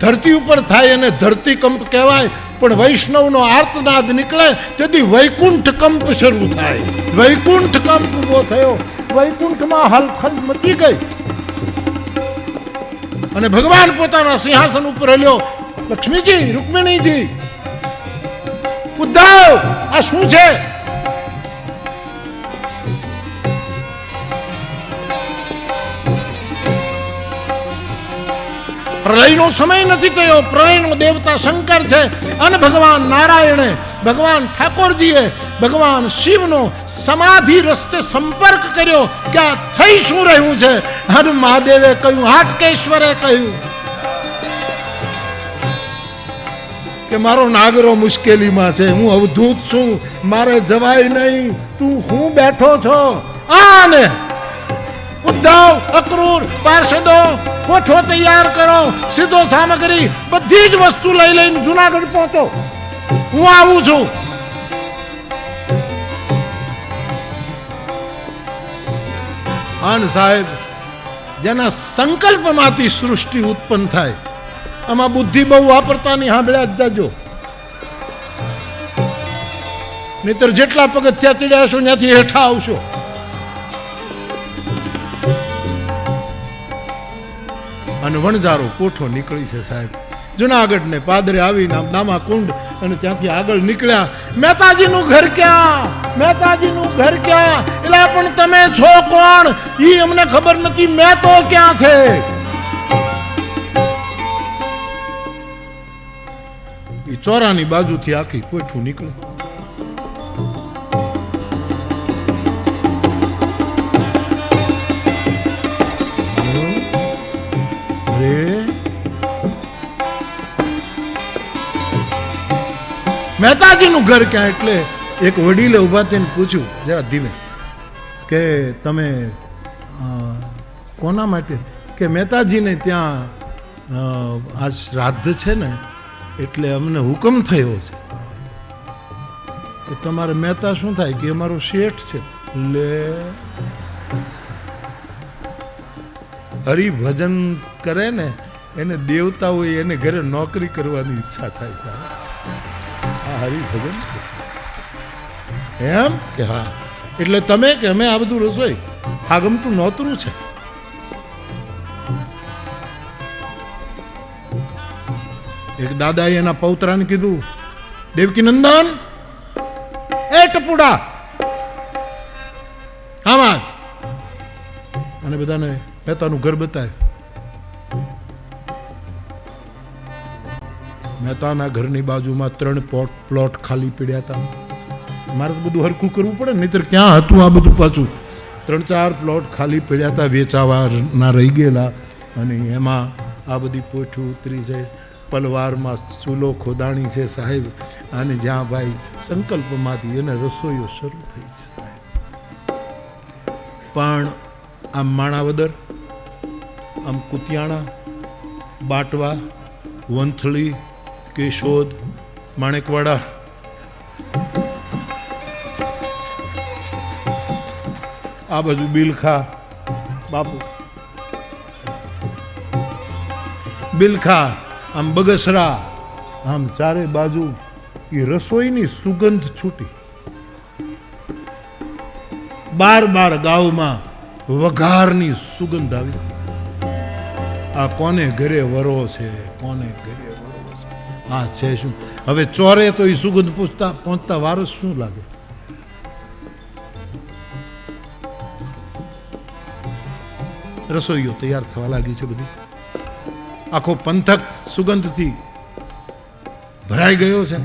ધરતી ઉપર થાય અને ધરતી કંપ કહેવાય, પણ વૈષ્ણવનો આર્તનાદ નીકળે તેથી વૈકુંઠ કંપ શરૂ થાય. વૈકુંઠ કંપ ઉભો થયો, વૈકુંઠમાં હલખલ મચી ગઈ અને ભગવાન પોતાના સિંહાસન ઉપર હલ્યો. લક્ષ્મીજી, રૂકમિણીજી, ઉદ્ધવ, આ શું છે? પ્રલયનો સમય નથી થયો. પ્રલયનો દેવતા શંકર છે અને ભગવાન નારાયણે, ભગવાન ઠાકોરજીએ ભગવાન શિવનો સમાધિ રસ્તે સંપર્ક કર્યો કે આ થઈ શું રહ્યું છે. અને મહાદેવે કહ્યું, હાટકેશ્વરે કહ્યું કે મારો નાગરો મુશ્કેલીમાં છે, હું અવધૂત છું, મારે જવાય નહીં, તું હું બેઠો છો? આને ઉદ્ધવ, અક્રૂર, પાર્ષદો, કોઠો તૈયાર કરો, સીધો સામગ્રી, બધી જ વસ્તુ લઈ લઈને જુનાગઢ પહોંચો, હું આવું છું. આન સાહેબ, જેના સંકલ્પમાંથી સૃષ્ટિ ઉત્પન્ન થાય, આમાં બુદ્ધિ બહુ વાપરતા નહીં, સાંભળ્યા જ જાજો. નહીતર જેટલા પગથિયા ચડ્યા હશો ત્યાંથી હેઠા આવશો. અને વણઝારો કોઠો નીકળી છે સાહેબ. જુનાગઢ ને પાદરે આવીને નામા કુંડ અને ત્યાંથી આગળ નીકળ્યા. મહેતાજીનું ઘર ક્યાં? મહેતાજીનું ઘર ક્યાં? એલા પણ તમે છો કોણ? ઈ અમને ખબર નથી. મેં તો ક્યાં છે? ઈ ચોરાની બાજુથી આખી કોઠું નીકળે. મહેતાજીનું ઘર ક્યાં? એટલે એક વડીલે ઊભા થઈને પૂછ્યું જરા ધીમે કે તમે કોના માટે? કે મહેતાજીને ત્યાં આ શ્રાદ્ધ છે ને એટલે અમને હુકમ થયો છે કે તમારે મહેતા શું થાય? કે અમારો શેઠ છે. લે હરિભજન કરે ને એને દેવતા હોય એને ઘરે નોકરી કરવાની ઈચ્છા થાય છે. આ હરિભજન એમ કે હા. એટલે તમે કે અમે આ બધું રસોઈ આ ગમતું નોતરું છે. એક દાદાએ એના પૌત્રાને કીધું, દેવકી નંદન એ ટપુડા આમાં, અને બધાને મહેતાનું ઘર બતાવ્યું. મહેતાના ઘરની બાજુમાં 3 પ્લોટ ખાલી પડ્યા હતા. મારે તો બધું હરખું કરવું પડે, નહીતર ક્યાં હતું આ બધું? પાછું 3-4 પ્લોટ ખાલી પડ્યા હતા, વેચાવાના રહી ગયેલા. અને એમાં આ બધી પોઠું ઉતરી છે. પલવારમાં ચૂલો ખોદાણી છે સાહેબ. અને જ્યાં ભાઈ સંકલ્પમાંથી એને રસોઈઓ શરૂ થઈ છે સાહેબ. પણ આમ માણાવદર, આમ કુતિયાણા, બાટવા, વંથલી, કેશોદ, માણેકવાડા, આ બાજુ બિલખા, બાપુ બિલખા, આમ બગસરા, આમ ચારે બાજુ એ રસોઈની સુગંધ છૂટી. 12 ગામમાં વઘારની સુગંધ આવી. આ કોને ઘરે વરો છે? કોને ઘરે વરો છે? હા છે શું? હવે ચોરે તો એ સુગંધ પહોંચતા વારસ શું લાગે? રસોઈઓ તૈયાર થવા લાગી છે બધી. આખો પંથક સુગંધથી ભરાઈ ગયો છે.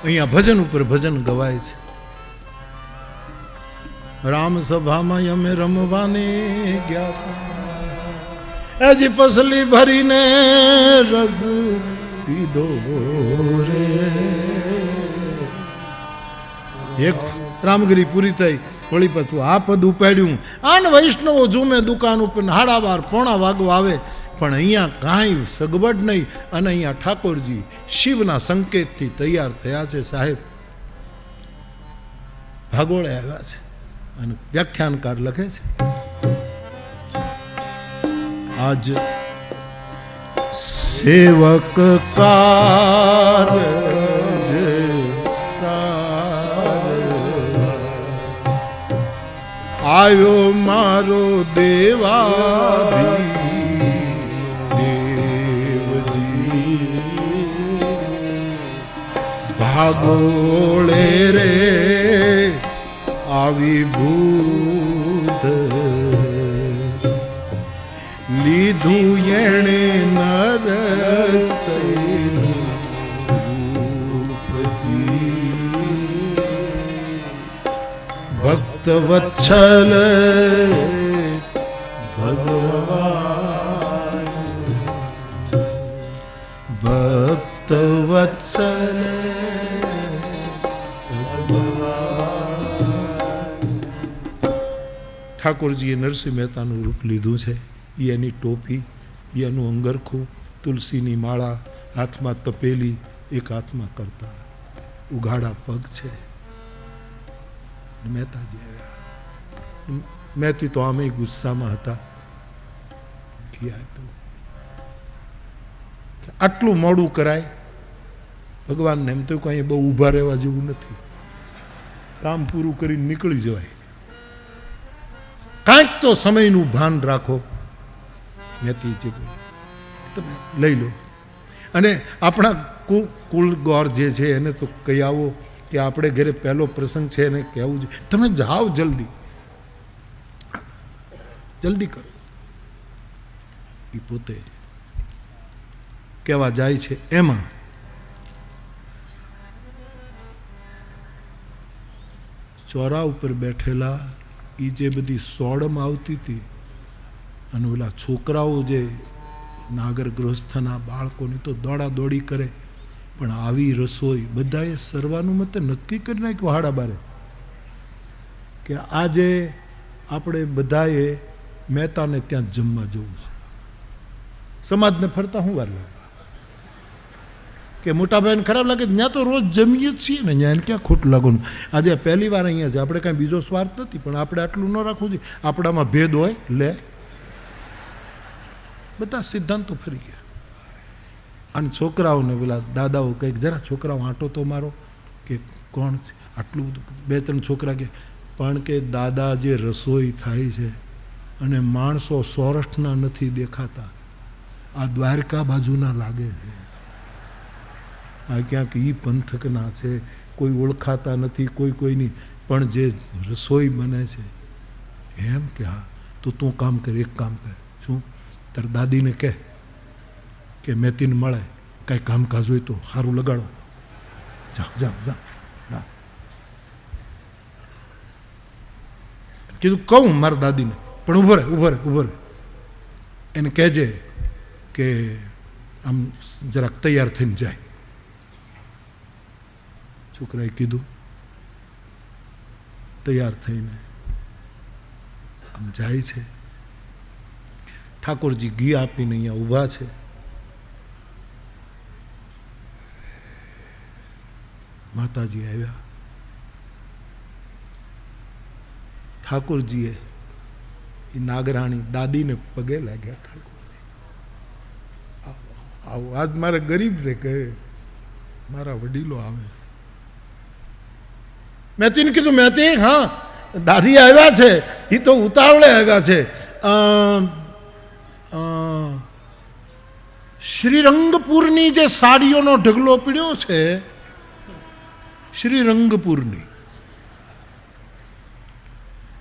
અહીંયા ભજન ઉપર ભજન ગવાય છે. રામ સભામાં અમે રમવાને ગયા, હજી પસલી ભરીને રસ પીધો રે. એક રામગીરી પૂરી થઈ, વળી પાછું આ પદ ઉપાડ્યું. આન વૈષ્ણવો ઝૂમે દુકાન ઉપર 12:30 વાગવા આવે, પણ અહીંયા કાંઈ સગવડ નહીં. અને અહીંયા ઠાકોરજી શિવના સંકેતથી તૈયાર થયા છે સાહેબ. ભાગોળે આવ્યા છે. અને વ્યાખ્યાનકાર લખે છે, આજ સેવક કારજ આવ્યો મારો દેવજી, ભાગોળે રે આવી ભૂત, લીધું એણે નરસૈજી, ભક્ત વત્સલ ભગવાન, ભક્ત વત્સલ ઠાકોરજીએ નરસિંહ મહેતાનું રૂપ લીધું છે. એની ટોપી, એનું અંગરખું, તુલસીની માળા, હાથમાં તપેલી, એક હાથમાં કરતા, ઉઘાડા પગ છે. મહેતાજી આવ્યા. મહેતી તો આમે ગુસ્સામાં હતા. આટલું મોડું કરાય? ભગવાનને એમ તો કઈ બહુ ઊભા રહેવા જેવું નથી. કામ પૂરું કરીને નીકળી જવાય. કાંઈક તો સમયનું ભાન રાખો. મહેતીજી બોલે તમે લઈ લો. અને આપણા કુલ ગોર જે છે એને તો કહી આવો કે આપણે ઘરે પહેલો પ્રસંગ છે એને કહેવું જોઈએ. તમે જાઓ જલ્દી જલ્દી કરો. એ પોતે કહેવા જાય છે. એમાં ચોરા ઉપર બેઠેલા એ જે બધી સોડમ આવતી હતી અને ઓલા છોકરાઓ જે નાગર ગૃહસ્થના બાળકોની તો દોડા દોડી કરે, પણ આવી રસોઈ બધાએ સર્વાનુમતે નક્કી કરી નાખ્યું હાડા બારે કે આજે આપણે બધાએ મહેતાને ત્યાં જમવા જવું છે. સમાજને ફરતા શું વાર લાગે કે મોટા ભાઈને ખરાબ લાગે? ત્યાં તો રોજ જમીએ જ છીએ ને, ત્યાં એને ક્યાં ખોટું લાગવાનું? આજે પહેલી વાર અહીંયા છે, આપણે કાંઈ બીજો સ્વાર્થ નથી, પણ આપણે આટલું ન રાખવું જોઈએ. આપણામાં ભેદ હોય લે, બધા સિદ્ધાંતો ફરી ગયા. અને છોકરાઓને પેલા દાદાઓ કંઈક જરા છોકરાઓ આંટો તો મારો કે કોણ છે આટલું બધું. બે ત્રણ છોકરા કે પણ કે દાદા જે રસોઈ થાય છે અને માણસો સૌરાષ્ટ્રના નથી દેખાતા, આ દ્વારકા બાજુના લાગે છે, આ ક્યાંક ઈ પંથકના છે, કોઈ ઓળખાતા નથી કોઈની, પણ જે રસોઈ બને છે એમ કે હા તો તું કામ કર, એક કામ કર. શું? તાર દાદીને કહે કે મેતીને મળે, કાંઈ કામકાજ હોય તો સારું લગાડો, જાઓ જાઓ જાઓ. કીધું કહું મારા દાદીને, પણ ઊભો રહે એને કહેજે કે આમ જરાક તૈયાર થઈને જાય. છોકરાએ કીધું, તૈયાર થઈને આમ જાય છે. ઠાકોરજી ઘી આપીને અહીંયા ઊભા છે. માતાજી આવ્યા. ઠાકોરજીએ એ નાગરાણી દાદીને પગે લાગ્યા. ઠાકોરજી આવો, આજ મારે ગરીબને કહે મારા વડીલો આવે. મેતીને કીધું, મેતી હા દાદી આવ્યા છે, એ તો ઉતાવળે આવ્યા છે. શ્રીરંગપુરની જે સાડીઓનો ઢગલો પીડ્યો છે, શ્રીરંગપુરની,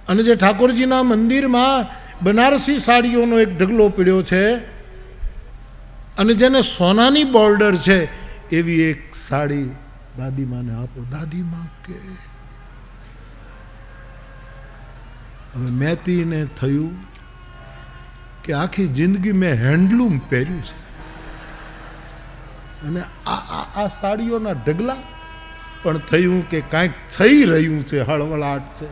અને જે ઠાકોરજીના મંદિરમાં બનારસી સાડીઓનો એક ઢગલો પીડ્યો છે, અને જેને સોનાની બોર્ડર છે એવી એક સાડી દાદીમાને આપો. દાદીમા કે હવે મેતીને થયું કે આખી જિંદગી મેં હેન્ડલૂમ પહેર્યું છે અને આ સાડીઓના ઢગલા, પણ થયું કે કાંઈક થઈ રહ્યું છે, હળવળાટ છે.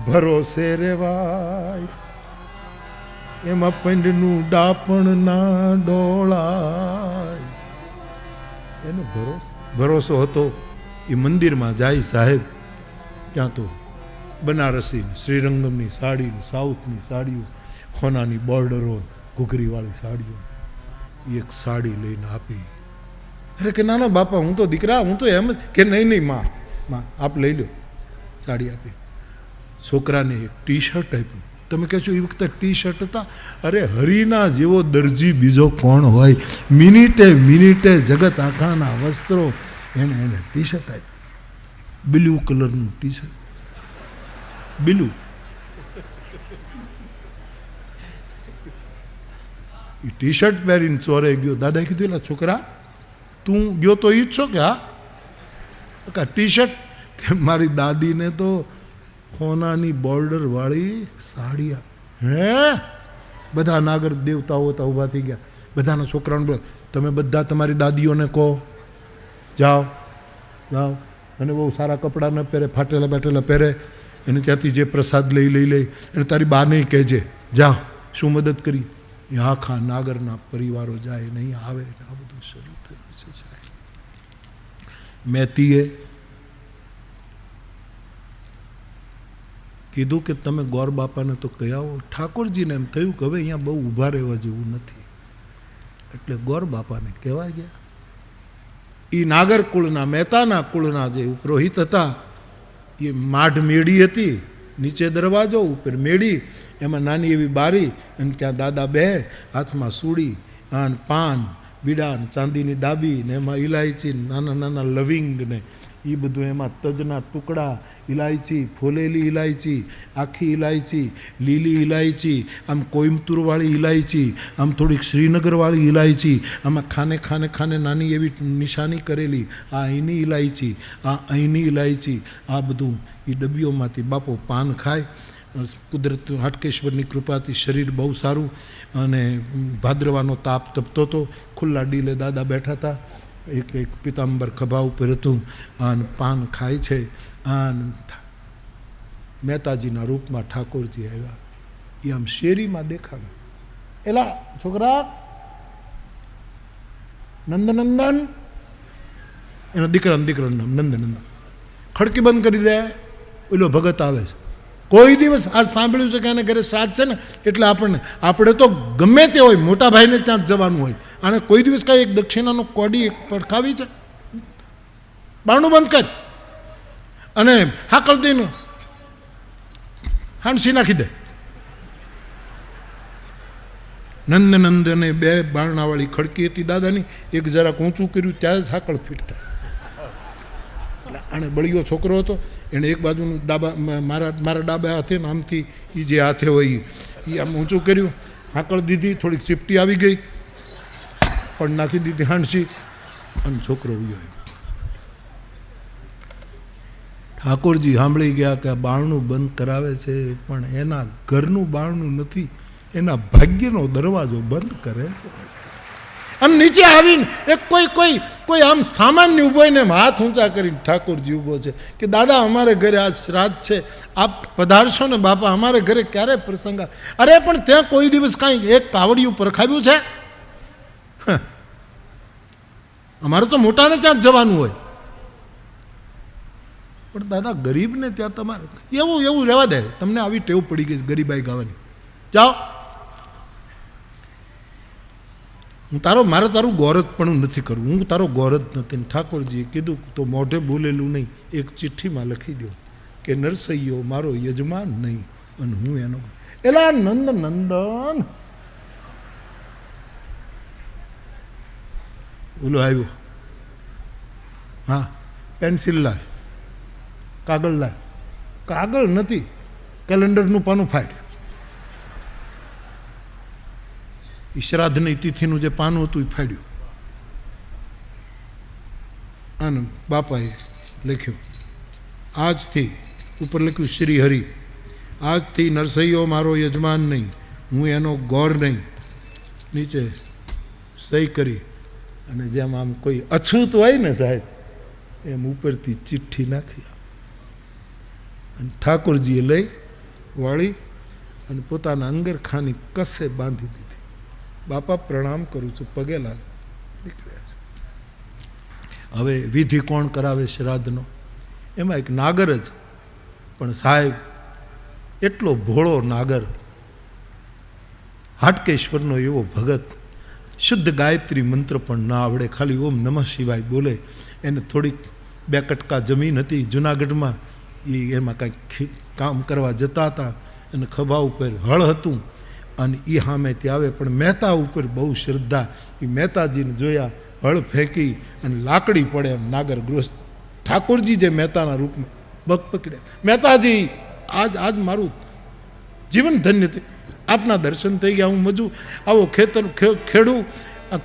ભરોસે રેવાય એમાં પંડનું ડાપણ ના ડોળાય. એનો ભરોસો હતો. એ મંદિરમાં જાય સાહેબ, ત્યાં તો બનારસી શ્રીરંગમની સાડી, સાઉથની સાડીઓ, ખોનાની બોર્ડરો, ઘૂઘરીવાળી સાડીઓ. એક સાડી લઈને આપી. અરે કે ના ના બાપા, હું તો દીકરા, હું તો એમ કે નહીં માં આપ લઈ લો. સાડી આપી. છોકરાને એક ટી શર્ટ આપ્યું. તમે કહેશો એ વખતે ટી શર્ટ હતા? અરે હરિના જેવો દરજી બીજો કોણ હોય? મિનિટે જગત આખાના વસ્ત્રો, એને ટી શર્ટ આપ્યું. બ્લુ કલરનું ટી શર્ટ, બ્લુ. એ ટી શર્ટ પહેરીને ચોરે ગયો. દાદાએ કીધું, એલા છોકરા તું ગયો તો ઈ જ છો કે? હા. ટી શર્ટ કે મારી દાદીને તો સોનાની બોર્ડર વાળી સાડી. હે? બધા નાગર દેવતાઓ હતા ઊભા થઈ ગયા. બધાના છોકરાઓને બોલો, તમે બધા તમારી દાદીઓને કહો જાઓ જાઓ, અને બહુ સારા કપડાં ન પહેરે, ફાટેલા બાટેલા પહેરે, એને ત્યાંથી જે પ્રસાદ લઈ એને તારી બાને કહેજે, જાઓ શું મદદ કરી. એ આખા નાગરના પરિવારો જાય નહીં આવે. આ બધું શરૂ થયું છે સાહેબ. મેતીએ કીધું કે તમે ગોર બાપાને તો કહી આવો. ઠાકોરજીને એમ થયું કે હવે અહીંયા બહુ ઊભા રહેવા જેવું નથી, એટલે ગોર બાપાને કહેવા ગયા. એ નાગર કુળના, મહેતાના કુળના જે પુરોહિત હતા, એ માઢ મેળી હતી, નીચે દરવાજો, ઉપર મેળી, એમાં નાની એવી બારી, અને ત્યાં દાદા બે હાથમાં સૂડી અને પાન બીડા ને ચાંદીની ડાબી ને એમાં ઇલાયચી નાના નાના લવિંગ ને એ બધું, એમાં તજના ટુકડા, ઇલાયચી, ફોલેલી ઇલાયચી, આખી ઇલાયચી, લીલી ઇલાયચી, આમ કોઈમ્બતુરવાળી ઇલાયચી, આમ થોડીક શ્રીનગરવાળી ઇલાયચી, આમાં ખાને ખાને ખાને નાની એવી નિશાની કરેલી, આ અહીંની ઇલાયચી, આ અહીંની ઇલાયચી, આ બધું એ ડબ્બીઓમાંથી બાપો પાન ખાય. કુદરત હાટકેશ્વરની કૃપાથી શરીર બહુ સારું, અને ભાદ્રવાનો તાપ તપતો હતો. ખુલ્લા ડીલે દાદા બેઠા હતા, એક એક પિતાંબર ખભા ઉપર હતું, અને પાન ખાય છે. અને મહેતાજીના રૂપમાં ઠાકોરજી આવ્યા. એ આમ શેરીમાં દેખાડે, એલા છોકરા નંદનંદન, એના દીકરાનું નામ નંદનંદન. ખડકી બંધ કરી દે, ઓલો ભગત આવે છે. કોઈ દિવસ આજ સાંભળ્યું છે કે આને ઘરે શ્રાદ્ધ છે ને એટલે આપણે તો ગમે તે હોય, મોટા ભાઈને ત્યાં જ જવાનું હોય. આને કોઈ દિવસ કાંઈ એક દક્ષિણાનો કોડી એક પડખાવી છે? બારણું બંધ કર અને હાકલ દઈને હાંસી નાખી દે. નંદનંદને 2 બારણાવાળી ખડકી હતી દાદાની, એક જરાક ઊંચું કર્યું ત્યાં જ હાકળ ફીટ થાય. આને બળિયો છોકરો હતો, એણે એક બાજુનું મારા ડાબા હાથે ને આમથી એ જે હાથે હોય એ આમ ઊંચું કર્યું, હાકળ દીધી, થોડીક ચીપટી આવી ગઈ, પણ નાખી દીધી હાંસી, અને છોકરો ગયો. ઠાકોરજી સાંભળી ગયા કે આ બારણું બંધ કરાવે છે, પણ એના ઘરનું બારણું નથી, એના ભાગ્યનો દરવાજો બંધ કરે છે. અને નીચે આવીને એક કોઈ આમ સામાન્ય ઊભો હોય ને હાથ ઊંચા કરીને ઠાકોરજી ઊભો છે કે દાદા અમારે ઘરે આજ શ્રાદ્ધ છે, આપ પધારશો ને બાપા, અમારે ઘરે ક્યારે પ્રસંગ? અરે પણ ત્યાં કોઈ દિવસ કાંઈ એક કાવડિયું પરખાવ્યું છે? અમારે તો મોટાને ત્યાં જ જવાનું હોય. પણ દાદા ગરીબને ત્યાં તમારે એવું રહેવા દે, તમને આવી ટેવ પડી ગઈ ગરીબાઈ ગાવાની. જાઓ, મારે તારું ગોરજ પણ નથી કરવું, હું તારો ગોરજ નથી. ઠાકોરજીએ કીધું તો મોઢે બોલેલું નહીં, એક ચિઠ્ઠીમાં લખી દો કે નરસૈયો મારો યજમાન નહીં અને હું એનો. એલા નંદન ઓલો આવ્યો, હા પેન્સિલ લાવ, કાગળ લાવ. કાગળ નથી, કેલેન્ડરનું પાનું ફાટ. શ્રાદ્ધની તિથિનું જે પાનું હતું એ ફાડ્યું. અને બાપાએ લખ્યું, આજથી ઉપર લખ્યું શ્રી હરિ, આજથી નરસૈયો મારો યજમાન નહીં, હું એનો ગોર નહીં. નીચે સહી કરી અને જેમ આમ કોઈ અછૂત હોય ને સાહેબ, એમ ઉપરથી ચિઠ્ઠી નાખી. અને ઠાકોરજીએ લઈ વાળી અને પોતાના અંગરખાની કસે બાંધી દીધી. બાપા પ્રણામ કરું છું, પગે લાગે, નીકળ્યા છે. હવે વિધિ કોણ કરાવે શ્રાદ્ધનો? એમાં એક નાગર જ, પણ સાહેબ એટલો ભોળો નાગર, હાટકેશ્વરનો એવો ભગત, શુદ્ધ ગાયત્રી મંત્ર પણ ના આવડે, ખાલી ઓમ નમઃ શિવાય બોલે. એને થોડીક 2 કટકા જમીન હતી જુનાગઢમાં, એમાં કાંઈક કામ કરવા જતા હતા, અને ખભા ઉપર હળ હતું, અને એ સામેથી આવે. પણ મહેતા ઉપર બહુ શ્રદ્ધા. એ મહેતાજીને જોયા, હળ ફેંકી અને લાકડી પડે એમ નાગર ગ્રસ્ત. ઠાકોરજી જે મહેતાના રૂપમાં બગ પકડે, મહેતાજી આજ મારું જીવન ધન્ય થયું, આપના દર્શન થઈ ગયા. હું મજૂર આવો ખેડું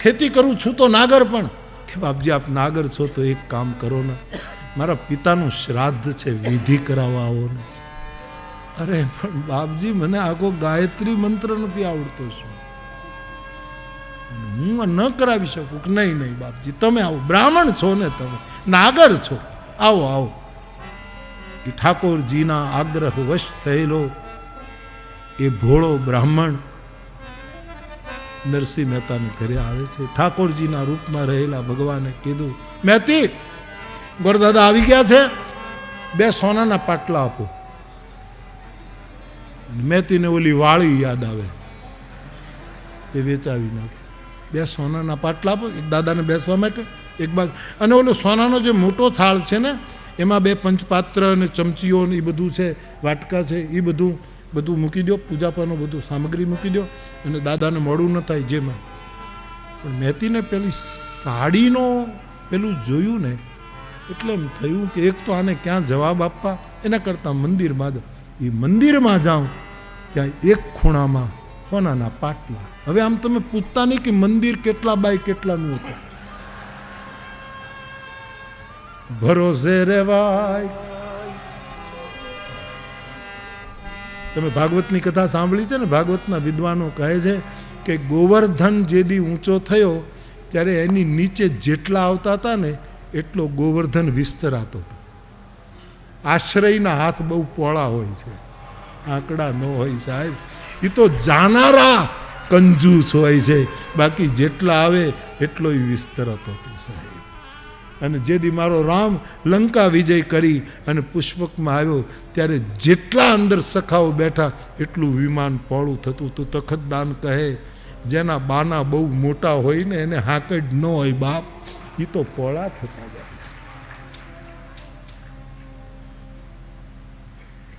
ખેતી કરું છું તો નાગર પણ. કે બાપજી આપ નાગર છો તો એક કામ કરો ને, મારા પિતાનું શ્રાદ્ધ છે, વિધિ કરાવવા આવો ને. અરે પણ બાપજી મને આખો ગાયત્રી મંત્ર નથી આવડતો, શું હું ન કરાવી શકું? કે નહીં બાપજી તમે આવો, બ્રાહ્મણ છો ને, તમે નાગર છો, આવો. એ ઠાકોરજીના આગ્રહ વશ થયેલો એ ભોળો બ્રાહ્મણ નરસિંહ મહેતાને ઘરે આવે છે. ઠાકોરજીના રૂપમાં રહેલા ભગવાને કીધું, મહેતી ગોરદાદા આવી ગયા છે, 2 સોનાના પાટલા આપો. મહેતીને ઓલી વાળી યાદ આવે, એ વેચાવી નાખે. 2 સોનાના પાટલા આપો, એક દાદાને બેસવા માટે, એક બાજુ. અને ઓલો સોનાનો જે મોટો થાળ છે ને, એમાં 2 પંચપાત્ર અને ચમચીઓ ને એ બધું છે, વાટકા છે, એ બધું મૂકી દો, પૂજાપાનું બધું સામગ્રી મૂકી દો, અને દાદાને મોડું ન થાય જેમાં. પણ મહેતીને પેલી સાડીનો પેલું જોયું ને એટલે એમ થયું કે એક તો આને ક્યાં જવાબ આપવા, એના કરતાં મંદિરમાં જાઉં. એ મંદિરમાં જાઉં ત્યાં એક ખૂણામાં સોનાના પાટલા. હવે આમ તમે પૂછતા નહીં કે મંદિર કેટલા બાય કેટલાનું હતું. ભરોસે રેવાય. તમે ભાગવતની કથા સાંભળી છે ને? ભાગવતના વિદ્વાનો કહે છે કે ગોવર્ધન જે દી ઊંચો થયો ત્યારે એની નીચે જેટલા આવતા હતા ને એટલો ગોવર્ધન વિસ્તરાતો હતો. આશ્રયના હાથ બહુ પોળા હોય છે, આંકડા ન હોય સાહેબ. એ તો જાનારા કંજૂસ હોય છે, બાકી જેટલા આવે એટલો વિસ્તરતો હતો સાહેબ. અને જે દી મારો રામ લંકા વિજય કરી અને પુષ્પકમાં આવ્યો ત્યારે જેટલા અંદર સખાઓ બેઠા એટલું વિમાન પહોળું થતું. તો તખતદાન કહે જેના બાના બહુ મોટા હોય ને એને હાકડ ન હોય બાપ, એ તો પહોળા થતા જાય.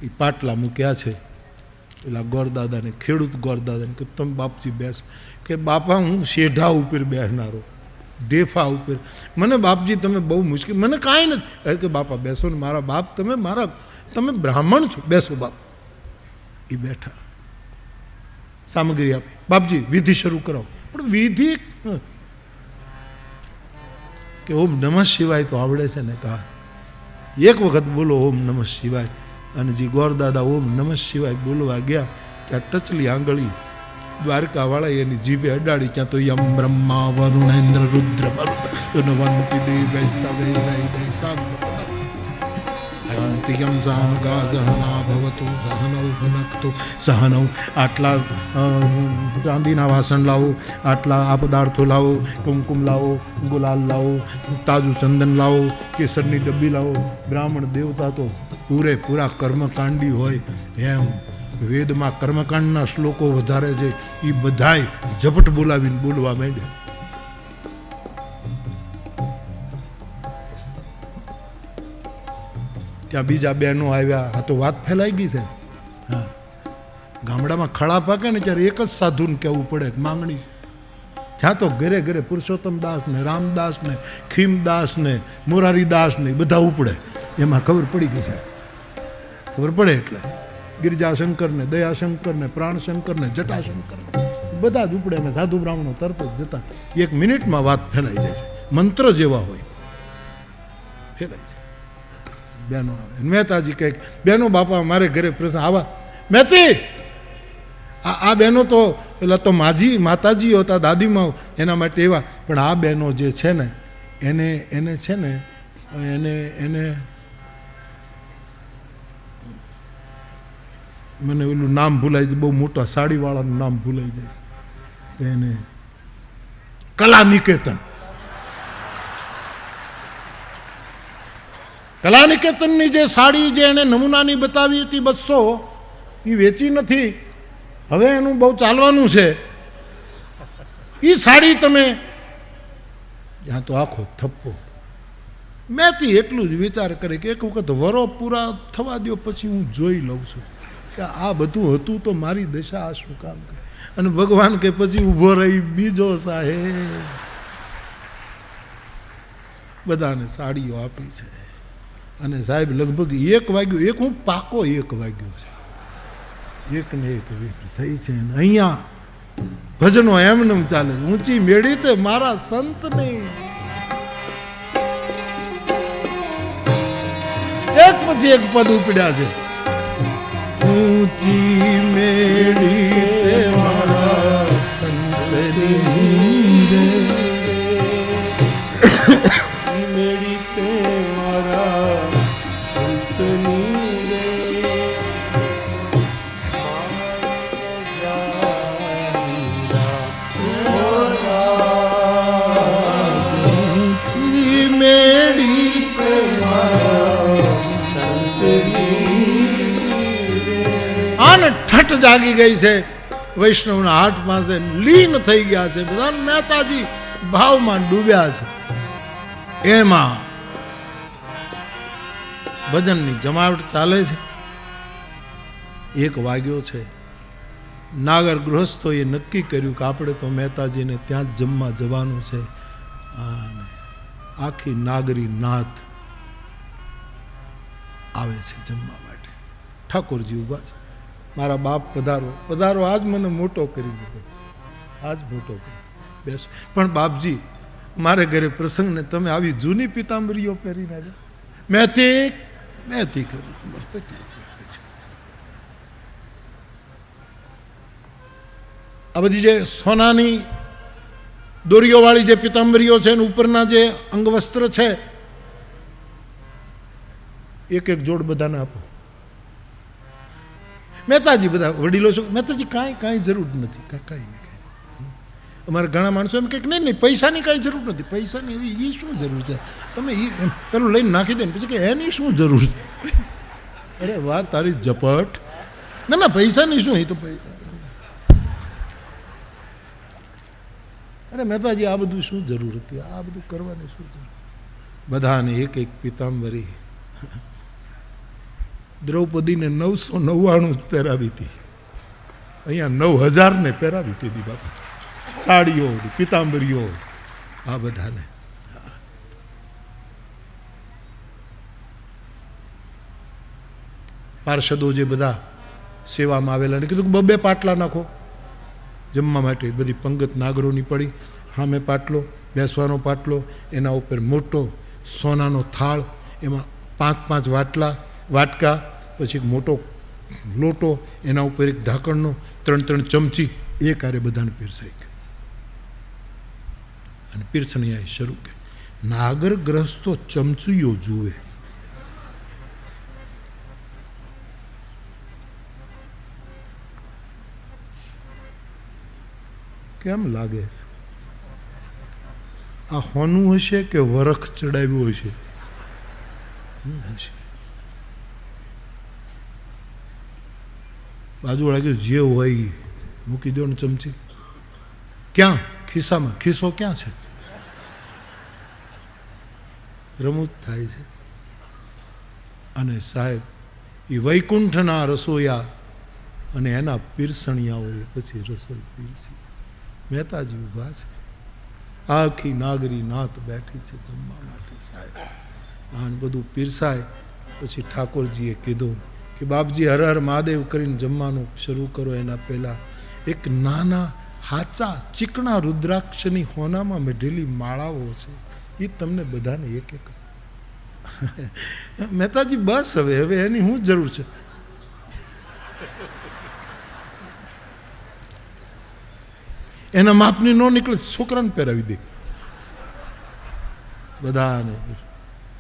એ પાટલા મૂક્યા છે પેલા ગોરદાદાને, ખેડૂત ગોરદાદાને કે તમે બાપજી બેસો. કે બાપા હું શેઢા ઉપર બેસનારો, ડેફા ઉપર, મને બાપજી તમે બહુ મુશ્કેલ, મને કાંઈ નથી. કે બાપા બેસો ને મારા બાપ, તમે બ્રાહ્મણ છો, બેસો બાપ. એ બેઠા, સામગ્રી આપી, બાપજી વિધિ શરૂ કરાવો. પણ વિધિ કે ઓમ નમઃ શિવાય તો આવડે છે ને? કહા એક વખત બોલો ઓમ નમઃ શિવાય. અને જે ગોરદાદા ઓમ નમઃ શિવાય બોલવા ગયા ત્યાં ટચલી આંગળી દ્વારકા વાળા એની જીભે અડાડી. ત્યાં તો યમ બ્રહ્મા વરુણેન્દ્ર રુદ્ર યમ સામગા સહના ભવતુ સહનૌ ભુનક્તુ સહનૌ. આટલા ચાંદીના વાસણ લાવો, આટલા આ પદાર્થો લાવો, કુમકુમ લાવો, ગુલાલ લાવો, તાજું ચંદન લાવો, કેસરની ડબ્બી લાવો. બ્રાહ્મણ દેવતા તો પૂરેપૂરા કર્મકાંડી હોય. એમ વેદમાં કર્મકાંડના શ્લોકો વધારે છે, એ બધાય ઝપટ બોલાવીને બોલવા માંડ્યા. ત્યાં બીજા બહેનો આવ્યા. આ તો વાત ફેલાઈ ગઈ છે. હા, ગામડામાં ખળા પાકે ને ત્યારે એક જ સાધુને કહેવું પડે માંગણી. ત્યાં તો ઘરે ઘરે પુરુષોત્તમ દાસ ને, રામદાસ ને, ખીમદાસ ને, મોરારીદાસ ને બધા ઉપડે. એમાં ખબર પડી ગઈ છે. ખબર પડે એટલે ગિરિજાશંકર ને, દયાશંકર ને, પ્રાણશંકર ને, જટાશંકર ને બધા જ ઉપડે. એમાં સાધુ બ્રાહ્મણો તરત જ જતા. એક મિનિટમાં વાત ફેલાઈ જાય છે. મંત્ર જેવા હોય, ફેલાઈ જાય. બહેનો આવે. મહેતાજી કહે બહેનો બાપા મારે ઘરે પ્રશ્ન આવા. મહેતી આ બહેનો તો પેલા તો માતાજી હતા, દાદીમાં એના માટે એવા. પણ આ બહેનો જે છે ને એને છે ને એને મને ઓલું નામ ભૂલાઈ જાય, બહુ મોટા સાડીવાળાનું નામ ભૂલાઈ જાય છે. એને કલા નિકેતન, કલા નિકેતનની જે સાડી જે એને નમૂનાની બતાવી હતી 200, એ વેચી નથી. હવે એનું બહુ ચાલવાનું છે. એ સાડી તમે ત્યાં તો આખો થપ્પો. મેંથી એટલું જ વિચાર કરે કે એક વખત વરો પૂરા થવા દો પછી હું જોઈ લઉં છું કે આ બધું હતું તો મારી દશા આ શું કામ કરે. અને ભગવાન કે પછી ઊભો રહી બીજો સાહેબ. બધાને સાડીઓ આપી છે. અને સાહેબ લગભગ 1 વાગ્યું, એક હું પાકો 1 વાગ્યો છે. 1 ને 1 થઈ છે. અહીંયા ભજનો એમને ચાલે. ઊંચી મેળી તે મારા સંતને એક પછી એક પદ ઉપડ્યા છે. ઊંચી મેળી તે મારા સંતની રે, મેળી તે મારા સંતની રે. ઊંચી મેળી તે મારા આને ઠઠ જાગી ગઈ છે. વૈષ્ણવના હાથ પાસે લીન થઈ ગયા છે. બધા મહેતાજી ભાવમાં ડૂબ્યા છે. એમાં ભજનની જમાવટ ચાલે છે. 1 વાગ્યો છે. નાગર ગૃહસ્થોએ નક્કી કર્યું કે આપણે તો મહેતાજીને ત્યાં જ જમવા જવાનું છે. અને આખી નાગરી નાથ આવે છે જમવા માટે. ઠાકોરજી ઊભા છે, મારા બાપ પધારો પધારો, આજ મને મોટો કરી દીધો, આજ મોટો કરી બેસ. પણ બાપજી, મારે ઘરે પ્રસંગને તમે આવી જૂની પિતાંબરીઓ પહેરીને આવ્યા? મેથી કર્યું. આ બધી જે સોનાની દોરીઓવાળી જે પિતાંબરીઓ છે ને ઉપરના જે અંગવસ્ત્ર છે, એક એક જોડ બધાને આપો. મહેતાજી બધા વડીલો છો, મહેતાજી કાંઈ જરૂર નથી, કાંઈ નહીં. અમારે ઘણા માણસો એમ કે નહીં પૈસાની કાંઈ જરૂર નથી, પૈસાની એવી એ શું જરૂર છે, તમે એ પેલું લઈને નાખી દે ને પછી કે એની શું જરૂર છે? અરે વાત તારી ઝપટ. ના પૈસાની શું, એ તો અરે મહેતાજી આ બધું શું જરૂર હતી, આ બધું કરવાની શું જરૂર? બધાને એક એક પિતાંબરી. દ્રૌપદીને 999 જ પહેરાવી હતી, અહીંયા 9000 ને પહેરાવી હતી બાપા. સાડીઓ, પિતાંબરીઓ, આ બધાને. પાર્ષદો જે બધા સેવામાં આવેલા ને કીધું કે 2 પાટલા નાખો જમવા માટે. બધી પંગત નાગરોની પડી, સામે પાટલો, બેસવાનો પાટલો, એના ઉપર મોટો સોનાનો થાળ, એમાં 5 વાટકા, પછી એક મોટો લોટો, એના ઉપર એક ઢાંકણનો, 3 ચમચી, એ કારે બધાને પીરસાઈ ગઈ. અને પીરસણીયા શરૂ કરી. નાગર ગ્રસ્તો ચમચીઓ જુએ. કેમ લાગે? આ હોનું હશે કે વરખ ચડાવ્યું હશે? બાજુવાળા કીધું જે હોય મૂકી દો ને ચમચી. ક્યાં? ખિસ્સામાં. ખિસ્સો ક્યાં છે? રમૂજ થાય છે. અને સાહેબ એ વૈકુંઠના રસોયા અને એના પીરસણિયાઓએ પછી રસોઈ પીરસી. મહેતાજી ઊભા છે, આખી નાગરી નાત બેઠી છે જમવા માટે. સાહેબ આને બધું પીરસાય પછી ઠાકોરજીએ કીધું કે બાપજી હર હર મહાદેવ કરીને જમવાનું શરૂ કરો. એના પહેલાં એક નાના હાચા ચીકણા રુદ્રાક્ષની હોનામાં મેઢેલી માળાઓ છે, એ તમને બધાને એક એક. મહેતાજી બસ હવે એની શું જરૂર છે? એના માપની ન નીકળે, છોકરાને પહેરાવી દે. બધાને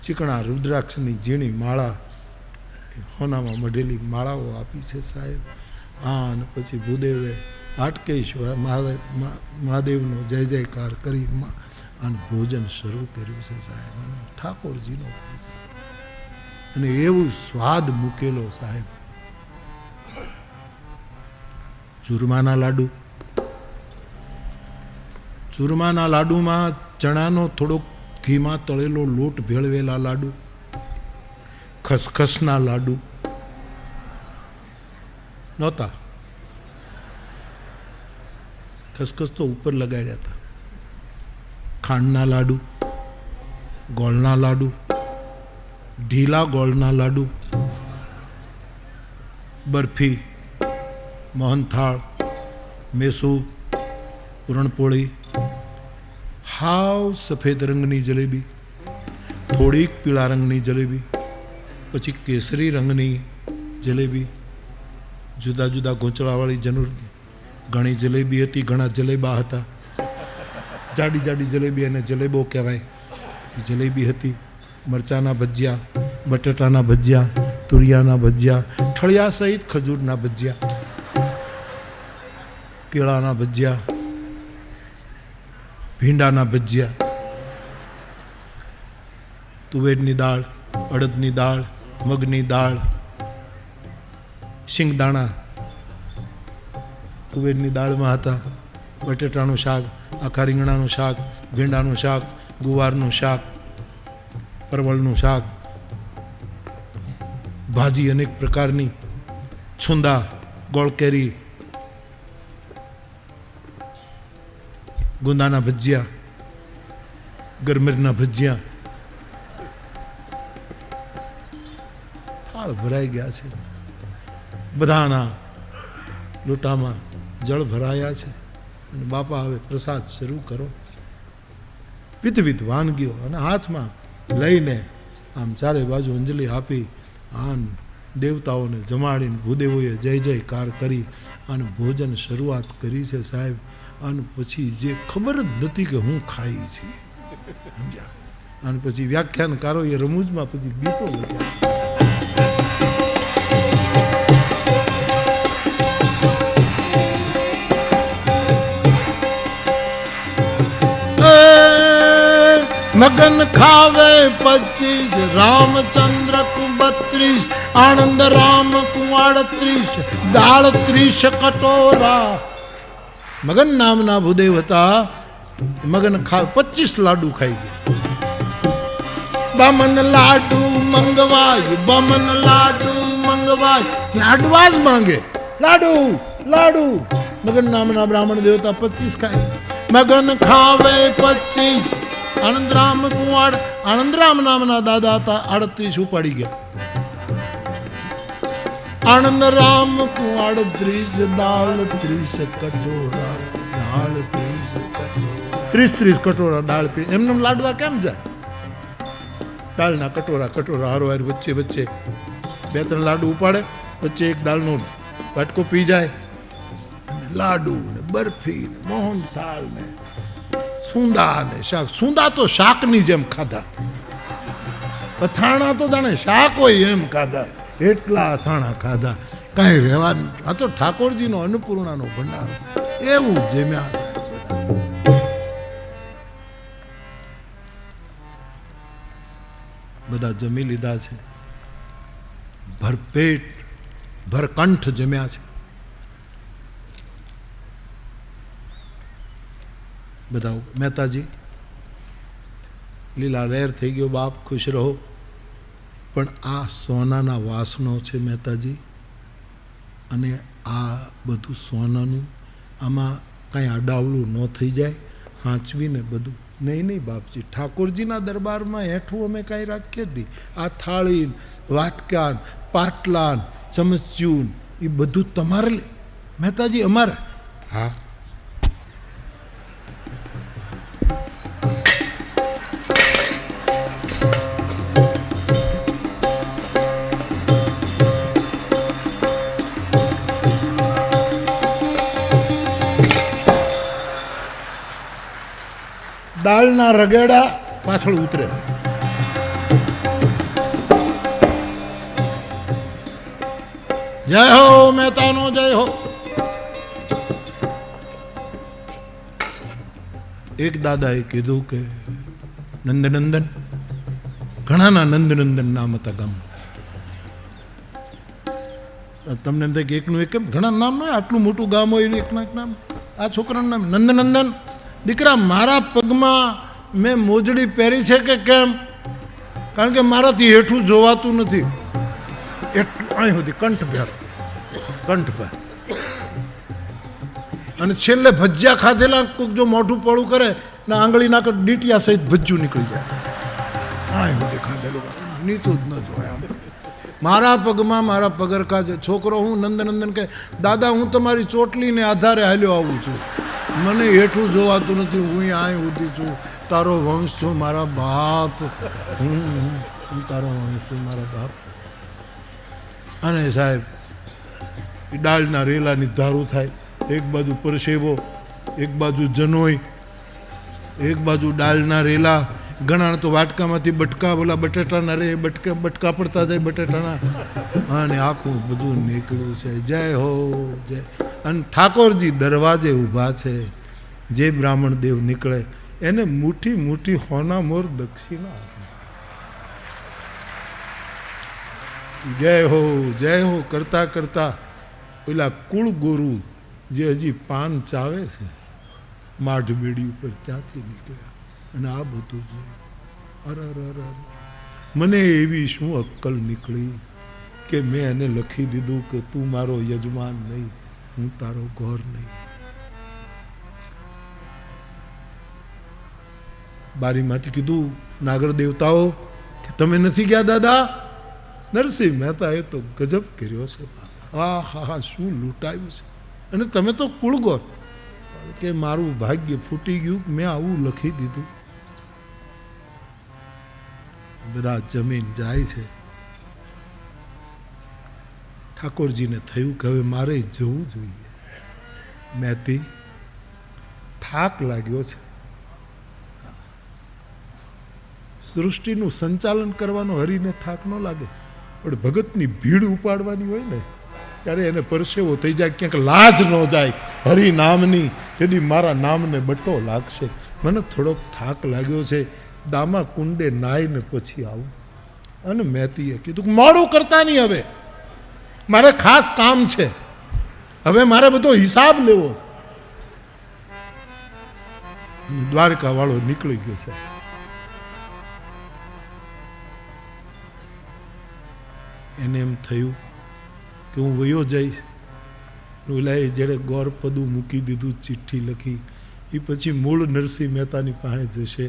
ચીકણા રુદ્રાક્ષની ઝીણી માળા, હોનામાં મઢેલી માળાઓ આપી છે સાહેબ. અને પછી ભૂદેવે હાટકેશ્વર મહાદેવનો જય જયકાર કરી અને ભોજન શરૂ કર્યું છે સાહેબ. અને ઠાકોરજીનો અને એવું સ્વાદ મૂકેલો સાહેબ. ચૂરમાના લાડુ, ચૂરમાના લાડુમાં ચણાનો થોડોક ઘીમાં તળેલો લોટ ભેળવેલા લાડુ, ખસખસના લાડુ નહોતા. ખસખસ તો ઉપર લગાડ્યા હતા. ખાંડના લાડુ, ગોળના લાડુ, ઢીલા ગોળના લાડુ, બરફી, મોહનથાળ, મેસુ, પૂરણપોળી, હાવ સફેદ રંગની જલેબી, થોડીક પીળા રંગની જલેબી, પછી કેસરી રંગની જલેબી, જુદા જુદા ગોચડાવાળી જરૂર. ઘણી જલેબી હતી, ઘણા જલેબા હતા. જાડી જાડી જલેબી અને જલેબો કહેવાય, એ જલેબી હતી. મરચાંના ભજીયા, બટાટાના ભજીયા, તુરિયાના ભજીયા, ઠળિયા સહિત ખજૂરના ભજીયા, કેળાના ભજીયા, ભીંડાના ભજીયા, તુવેરની દાળ, અડદની દાળ, મગની દાળ, શિંગદાણા તુવેરની દાળમાં હતા, બટેટાનું શાક, આખા રીંગણાનું શાક, ભીંડાનું શાક, ગુવારનું શાક, પરવળનું શાક, ભાજી અનેક પ્રકારની, છુંદા, ગોળ કેરી, ગુંદાના ભજીયા, ગરમીરના ભજીયા, થાળ ભરાઈ ગયા છે. બધાના લોટામાં જળ ભરાયા છે અને બાપા હવે પ્રસાદ શરૂ કરો. વિધવિધ વાનગીઓ અને હાથમાં લઈને આમ ચારે બાજુ અંજલિ આપી આન દેવતાઓને જમાડીને ભૂદેવોએ જય જયકાર કરી અને ભોજન શરૂઆત કરી છે સાહેબ. અને પછી જે ખબર જ નથી કે હું ખાઈ છે, સમજ્યા? અને પછી વ્યાખ્યાનકારોએ રમૂજમાં પછી ગીતો લખ્યા. મગન ખાવે 25, રામચંદ્ર કુ 32, આનંદ રામ કુ 38, દાળ 30 કટોરા. મગન નામના ભૂદેવ હતા. મગન ખાવે 25 લાડુ ખાઈ ગયા. બમન લાડુ મંગવાય, બમન લાડુ મંગવાય, લાડવા જ માંગે, લાડુ લાડુ. મગન નામના બ્રાહ્મણ દેવતા 25 ખાય. મગન ખાવે 25, આનંદરામ કુંવાડ, આનંદરામ નામના દાદા હતા, 38 ઉપાડી ગયા. આનંદરામ કુંવાડ 30, દાળ 30 કટોરા, દાળ 30 કટોરા, 30 કટોરા દાળ પી. એમને લાડવા કેમ જાય? દાળના કટોરા કટોરા હારો વચ્ચે વચ્ચે 2-3 લાડુ ઉપાડે, વચ્ચે એક દાળનો વાટકો પી જાય. લાડુ ને બરફી ને મોહનથાળ ને સુંદા ને શાક. સુંદા તો શાકની જેમ ખાધા. અથાણા તો જાણે શાક હોય એમ ખાધા. એટલા અથાણા ખાધા, કાંઈ રહેવાનું. આ તો ઠાકોરજીનો અન્નપૂર્ણાનો ભંડાર એવું જેમ્યા. બધા જમી લીધા છે, ભરપેટ ભરકંઠ જમ્યા છે. બધા મહેતાજી લીલા લહેર થઈ ગયો. બાપ ખુશ રહો, પણ આ સોનાના વાસણો છે મહેતાજી, અને આ બધું સોનાનું, આમાં કાંઈ આડાવલું ન થઈ જાય, હાંચવીને બધું. નહીં નહીં બાપજી, ઠાકોરજીના દરબારમાં હેઠું અમે કાંઈ રાખીએ જ નહીં. આ થાળી, વાટકાન, પાટલાન, ચમચ્યું એ બધું તમારે મહેતાજી, અમારે. હા, દાળના રગેડા પાછળ ઉતરે. જય હો મહેતાનો જય હો. એક દાદાએ કીધું કે નંદનંદન, ઘણાના નંદનંદન નામ હતા ગામ. તમને એમ થાય કે એકનું એક કેમ ઘણા નામ ન હોય? આટલું મોટું ગામ હોય એકના એક નામ. આ છોકરાનું નામ નંદનંદન. દીકરા, મારા પગમાં મેં મોજડી પહેરી છે કે કેમ? કારણ કે મારાથી હેઠું જોવાતું નથી. એટલું અહીં સુધી કંઠ પહેર, કંઠ પહેર. અને છેલ્લે ભજીયા ખાધેલા કોઈક જો મોઢું પોળું કરે ને આંગળી નાખે ડીટિયા સહિત ભજ્જું નીકળી જાય. અહીં સુધી ખાધેલું નીચું જ ન જોયા. મારા પગમાં મારા પગરખા છે. છોકરો હું નંદનંદન કહે, દાદા હું તમારી ચોટલીને આધારે હાલ્યો આવું છું, મને હેઠું જોવાતું નથી. હું અહીં ઉધી છું, તારો વંશ છું મારા બાપ, હું તારો વંશ છું મારા બાપ. અને સાહેબ દાળના રેલાની ધારું થાય. એક બાજુ પરસેવો, એક બાજુ જનોઈ, એક બાજુ દાળના રેલા. ઘણા તો વાટકામાંથી બટકા, બોલા બટેટાના રે બટકા પડતા જાય બટેટાના, અને આખું બધું નીકળ્યું છે. જય હો જય. અને ઠાકોરજી દરવાજે ઊભા છે. જે બ્રાહ્મણ દેવ નીકળે એને મુઠ્ઠી મુઠ્ઠી હોના મોર દક્ષિણા. જય હો જય હો કરતા કરતા પેલા કુળ ગુરુ જે હજી પાન ચાવે છે માઢ બેડી ઉપર, ત્યાંથી નીકળ્યા. અને આ બધું જોયું. અરે મને એવી શું અક્કલ નીકળી કે મેં એને લખી દીધું કે તું મારો યજમાન નહીં, હું તારો ઘર નહીં. બારીમાંથી કીધું નાગર દેવતાઓ કે તમે નથી ગયા દાદા? નરસિંહ મહેતાએ તો ગજબ કર્યો છે. હા હા હા, શું લૂંટાયું છે! અને તમે તો કુળગોર કે મારું ભાગ્ય ફૂટી ગયું, મેં આવું લખી દીધું. બધા જમીન જાય છે. ઠાકોરજીને થયું કે હવે મારે જવું જોઈએ. મહેતી, થાક લાગ્યો છે. સૃષ્ટિનું સંચાલન કરવાનો હરીને થાક ન લાગે, પણ ભગતની ભીડ ઉપાડવાની હોય ને ત્યારે એને પરસેવો થઈ જાય, ક્યાંક લાજ ન જાય હરિ નામની. તેથી મારા નામને બટો લાગશે. મને થોડોક થાક લાગ્યો છે, દામા કુંડે નાઈને પછી આવું. અને મહેતીએ કીધું મોડું કરતા નહીં, હવે મારે ખાસ કામ છે, હવે મારે બધો હિસાબ લેવો છે. દ્વારકા વાળો નીકળી ગયો છે. એને એમ થયું કે હું વયો જઈશ. ઓલાએ જેણે ગોર પદું મૂકી દીધું, ચિઠ્ઠી લખી, એ પછી મૂળ નરસિંહ મહેતાની પાસે જશે.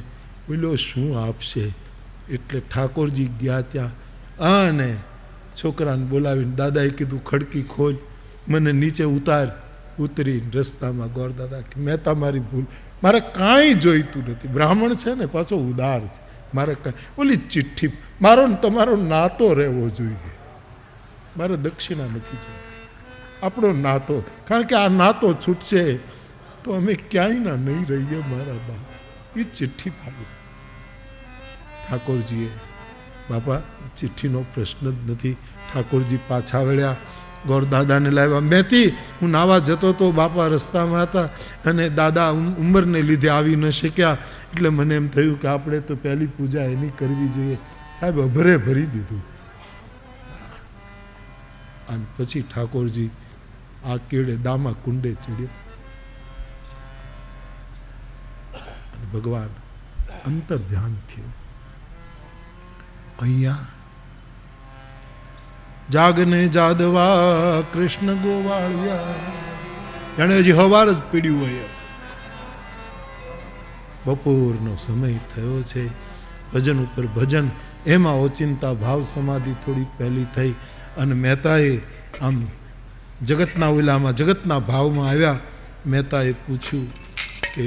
બોલો શું આપશે? એટલે ઠાકોરજી ગયા ત્યાં અને છોકરાને બોલાવીને દાદાએ કીધું ખડકી ખોલ, મને નીચે ઉતાર. ઉતરીને રસ્તામાં ગોર દાદા કે મહેતા મારી ભૂલ, મારે કાંઈ જોઈતું નથી. બ્રાહ્મણ છે ને પાછો ઉદાર છે, મારે કાંઈ ઓલી ચિઠ્ઠી, મારો ને તમારો નાતો રહેવો જોઈએ, મારે દક્ષિણા નથી જોઈએ, આપણો નાતો. કારણ કે આ નાતો છૂટશે તો અમે ક્યાંય નહીં રહીએ મારા બા. એ ચિઠ્ઠી ફાડી. ઠાકોરજીએ બાપા ચિઠ્ઠીનો પ્રશ્ન જ નથી. ઠાકોરજી પાછા વળ્યા, ગોરદાદાને લાવ્યા. મહેતી, હું નાવા જતો તો બાપા રસ્તામાં હતા અને દાદા ઉંમરને લીધે આવી ન શક્યા, એટલે મને એમ થયું કે આપણે તો પહેલી પૂજા એની કરવી જોઈએ. સાહેબ અભરે ભરી દીધું. અને પછી ઠાકોરજી આ કેળે દામા કુંડે ચડ્યો. ભગવાન અંતર ધ્યાન થયું. અહીંયા જાગને જાદવા કૃષ્ણ ગોવાળિયા, જાણે હજી હવાર જ પીડ્યું હોય. બપોરનો સમય થયો છે. ભજન ઉપર ભજન, એમાં ઓચિંતા ભાવ સમાધિ થોડી પહેલી થઈ. અને મહેતાએ આમ જગતના ઓલામાં, જગતના ભાવમાં આવ્યા. મહેતાએ પૂછ્યું કે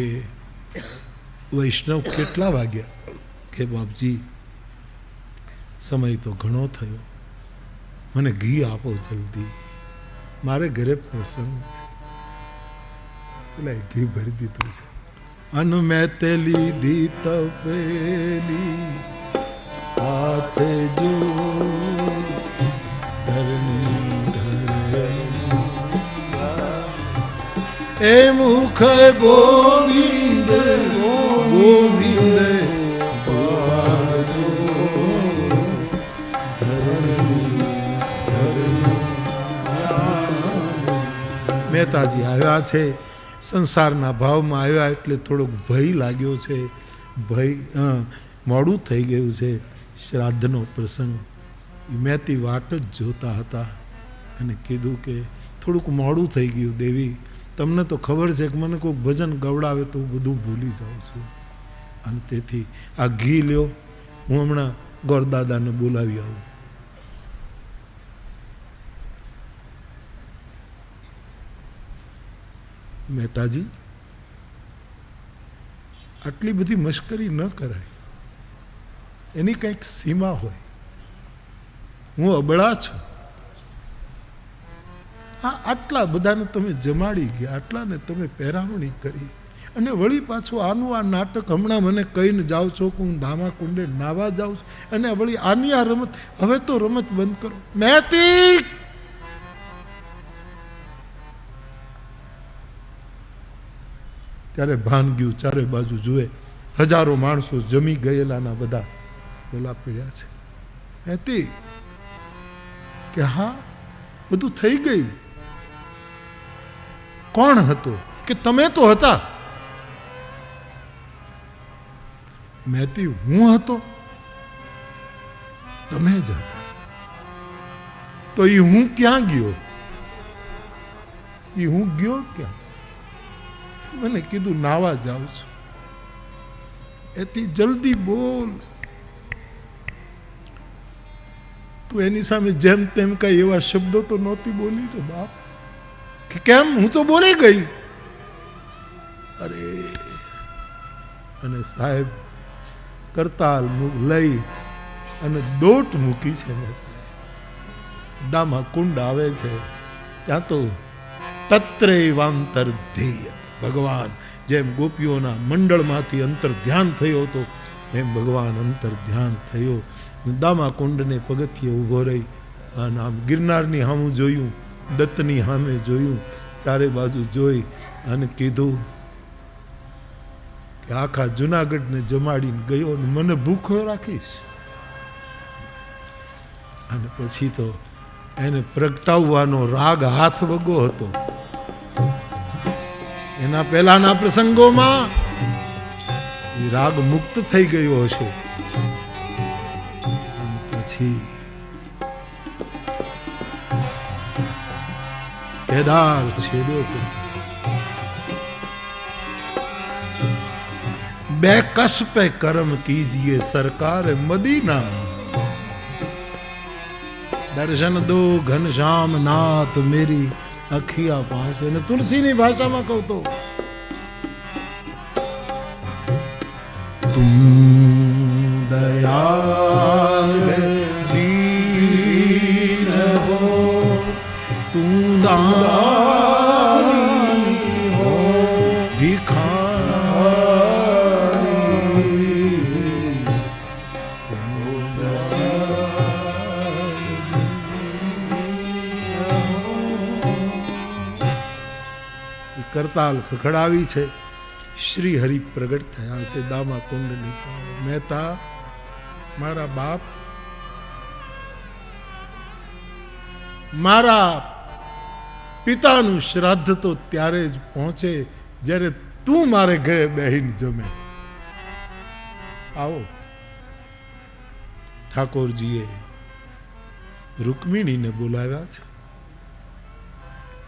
વૈષ્ણવ કેટલા વાગ્યા? કે બાપજી સમય તો ઘણો થયો, મને ઘી આપો જલ્દી, મારે ઘરે પ્રસંગ છે. એટલે ઘી ભરી દીધું છે. અન મેં તે લીધી તપેલી હાથે જો એ મુખ ગોવિંદ ગોવિંદ મહેતાજી આવ્યા છે. સંસારના ભાવમાં આવ્યા એટલે થોડોક ભય લાગ્યો છે. ભય મોડું થઈ ગયું છે. શ્રાદ્ધનો પ્રસંગ મહેતી વાટ જ જોતા હતા અને કીધું કે થોડુંક મોડું થઈ ગયું દેવી, તમને તો ખબર છે કે મને કોઈક ભજન ગવડાવે તો હું બધું ભૂલી જાઉં છું, અને તેથી આ ઘી લ્યો, હું હમણાં ગોરદાદાને બોલાવી આવું. મહેતાજી, આટલી બધી મશ્કરી ન કરાય, એની કંઈક સીમા હોય. હું અબળા છું, આટલા બધાને તમે જમાડી ગયા, આટલાને તમે પહેરામણી કરી, અને વળી પાછું આનું આ નાટક હમણાં મને કહીને જાઓ છો કે હું ધામા કુંડે નાવા જાઉં છું, અને વળી આની આ રમત, હવે તો રમત બંધ કરો. મહેતી, ત્યારે ભાન ગયું. ચારે બાજુ જુએ, હજારો માણસો જમી ગયેલાના બધા બોલા પીડ્યા છે. મહેતી કે હા બધું થઈ ગયું. કોણ હતો? કે તમે તો હતા. મહેતી, હું હતો? તમે જ હતા. તો એ હું ક્યાં ગયો? એ હું ગયો ક્યાં? મને કીધું નાવા જાઉં છું. એથી જલ્દી બોલ. તું એની સામે જેમ તેમ કઈ એવા શબ્દો તો નહોતી બોલી કે બાપ, કે કેમ હું તો બોલી ગઈ. અરે, અને સાહેબ કરતાલ લઈ અને દોટ મૂકી છે. દામા કુંડ આવે છે ત્યાં તો તત્રૈવાંતર ધ્યેય, ભગવાન જેમ ગોપીઓના મંડળમાંથી અંતર ધ્યાન થયો હતો એમ ભગવાન અંતર ધ્યાન થયો. દામા કુંડને પગથિયે ઊભો રહી અને આમ ગિરનારની સામું જોયું, દત્તની સામે જોયું, ચારે બાજુ જોઈ અને કીધું કે આખા જુનાગઢને જમાડીને ગયો ને મને ભૂખો રાખીશ. અને પછી તો એને પ્રગટાવવાનો રાગ હાથ વગો હતો. એના પહેલાના પ્રસંગોમાં એ રાગ મુક્ત થઈ ગયો હશે. પછી કેદાર છેડ્યો છે. બે કસ पे कर्म कीजिए सरकार मदीना, दर्शन दो घनश्याम नाथ मेरी अखिया पास. અને તુલસીની ભાષામાં કહું તો તુમ દયાલ દીન હો, તું દાની હો, કરતાલ ખખડાવી છે. શ્રી હરિ પ્રગટ થયા છે દામા કુંડની પાળે. મહેતા મારા બાપ, મારા પિતાનું શ્રાદ્ધ તો ત્યારે જ પહોંચે જ્યારે તું મારે ઘરે બેહીને જમે. આવો. ઠાકોરજીએ રૂકમિણીને બોલાવ્યા છે.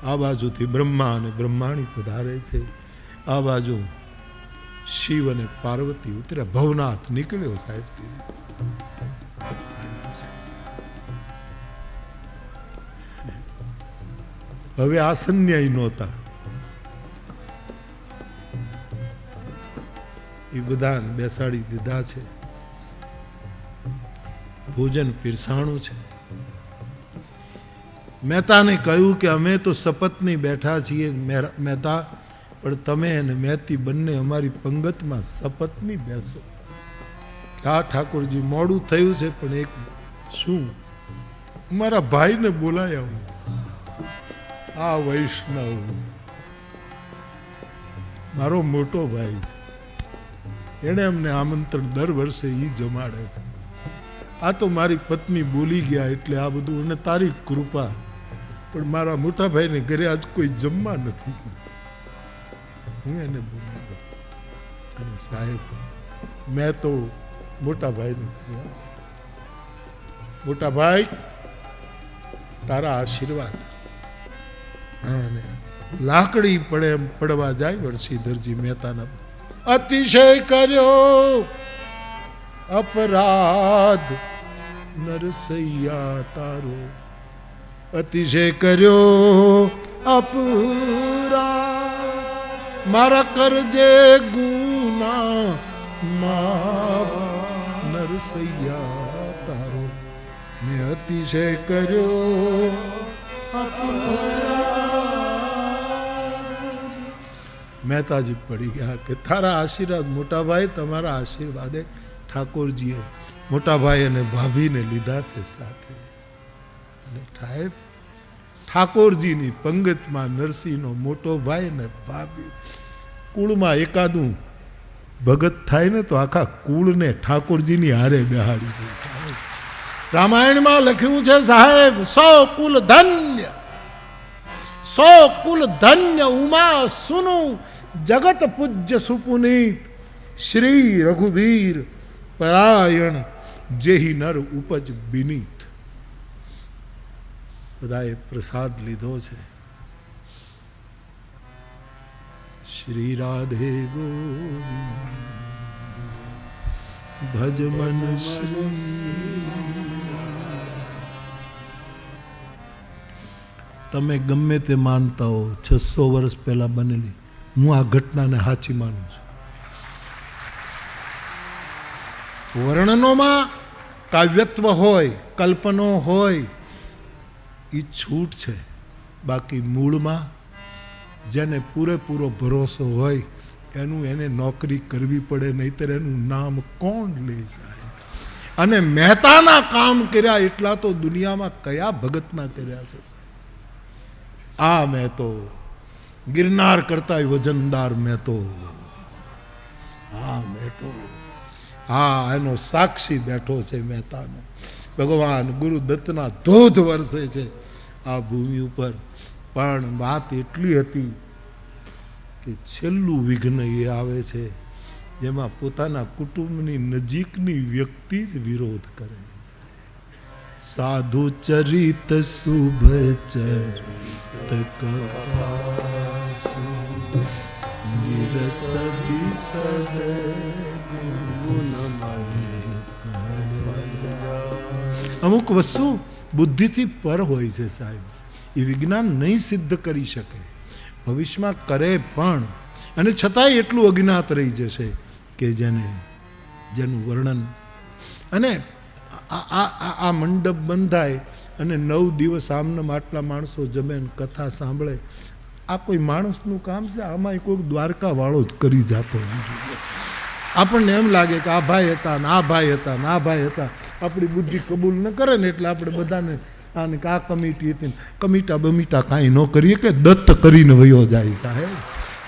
આ બાજુથી બ્રહ્મા અને બ્રહ્માણી પધારે છે. આ બાજુ શિવ અને પાર્વતી ઉતર્યા. ભવનાથ નીકળ્યો સાહેબ. હવે આસન્યાય નહોતા. એ બધા બેસાડી દીધા છે. ભોજન પીરસાણું છે. મહેતાને કહ્યું કે અમે તો સપત્ની બેઠા છીએ મહેતા, પણ તમે અને મહેતી બંને અમારી પંગતમાં સપત્ની બેસો. હા ઠાકોરજી મોડું થયું છે પણ એક શું, મારા ભાઈને બોલાય આવું. આ વૈષ્ણવ મારો મોટો ભાઈ છે, એણે અમને આમંત્રણ દર વર્ષે એ જમાડે છે. આ તો મારી પત્ની બોલી ગયા એટલે આ બધું, અને તારી કૃપા. પણ મારા મોટા ભાઈને ઘરે આજ કોઈ જમવા નથી. હું એને બોલાવ્યો. અને સાહેબ મેં તો મોટા ભાઈને કહ્યું, મોટા ભાઈ તારા આશીર્વાદ. અને લાકડી પડે એમ પડવા જાય વણશીધરજી મહેતાના. અતિશય કર્યો અપરાધ નરસૈયા તારો, અતિશય કર્યો અપરાધ મારા કરજે ગુના માફ નરસૈયા તારો. મેં અતિશય કર્યો મહેતાજી પડી ગયા કે તારા આશીર્વાદ મોટા ભાઈ, તમારા આશીર્વાદે ઠાકોરજીએ મોટા ભાઈ અને ભાભીને લીધા છે સાથે. અને સાહેબ ઠાકોરજીની પંગતમાં નરસિંહનો મોટો ભાઈ ને ભાભી, કુળમાં એકાદું ભગત થાય ને તો આખા કુળને ઠાકોરજીની હારે બેહાડી દે. રામાયણમાં લખ્યું છે સાહેબ, 100 કુલ ધન્ય, 100 કુલ ધન્ય ઉમા સુનુ જગત પૂજ્ય સુપુનીત શ્રી રઘુવીર પરાયણ જેહી નર ઉપજ બિનીત. બધાએ પ્રસાદ લીધો છે. શ્રી રાધે ગોવિંદ ભજ મન શ્રી. તમે ગમે તે માનતા હો, 600 વર્ષ પહેલા બનેલી, હું આ ઘટનાને સાચી માનું છું. વર્ણનોમાં કાવ્યત્વ હોય, કલ્પનો હોય, એ છૂટ છે. બાકી મૂળમાં જેને પૂરેપૂરો ભરોસો હોય એનું એને નોકરી કરવી પડે, નહીંતર એનું નામ કોણ લઈ જાય. અને મહેતાના કામ કર્યા એટલા તો દુનિયામાં કયા ભગતના કર્યા છે. આ મેં તો ગિરનાર કરતા વજનદાર મેં તો, હા મેં તો, હા એનો સાક્ષી બેઠો છે મહેતાનો. ભગવાન ગુરુદત્તના ધોધ વરસે છે આ ભૂમિ ઉપર. પણ વાત એટલી હતી કે છેલ્લું વિઘ્ન એ આવે છે જેમાં પોતાના કુટુંબની નજીકની વ્યક્તિ જ વિરોધ કરે છે. સાધુ ચરિત શુભ ચરિત કપાસુ નિરસ બિસદ અમુક વસ્તુ બુદ્ધિથી પર હોય છે સાહેબ, એ વિજ્ઞાન નહીં સિદ્ધ કરી શકે, ભવિષ્યમાં કરે પણ, અને છતાંય એટલું અજ્ઞાત રહી જશે કે જેનું વર્ણન. અને આ મંડપ બંધાય અને 9 દિવસ આમનામ આટલા માણસો જમે કથા સાંભળે, આ કોઈ માણસનું કામ છે? આમાં કોઈ દ્વારકાવાળો જ કરી જતો. આપણને એમ લાગે કે આ ભાઈ હતા ને આ ભાઈ હતા ને આ ભાઈ હતા. આપણી બુદ્ધિ કબૂલ ન કરે ને એટલે આપણે બધાને આને આ કમિટી હતી, કમિટા બમીટા કાંઈ ન કરીએ કે દત્ત કરીને વયો જાય સાહેબ,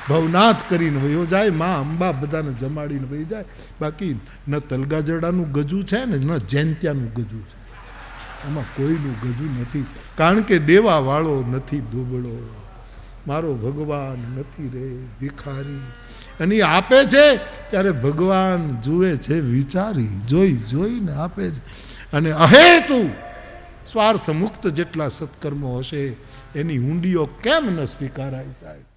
ભવનાથ કરીને વયો જાય, મા અંબા બધાને જમાડીને વહી જાય. બાકી ન તલગાજરડાનું ગજું છે ને ન જૈનત્યાનું ગજું છે, આમાં કોઈનું ગજું નથી. કારણ કે દેવાવાળો નથી દુબળો, મારો ભગવાન નથી રે ભિખારી. અને એ આપે છે ત્યારે ભગવાન જુએ છે વિચારી, જોઈને આપે છે. અને અહેતુ સ્વાર્થ મુક્ત જેટલા સત્કર્મો હશે એની ઊંડીઓ કેમ ન સ્વીકારાય સાહેબ.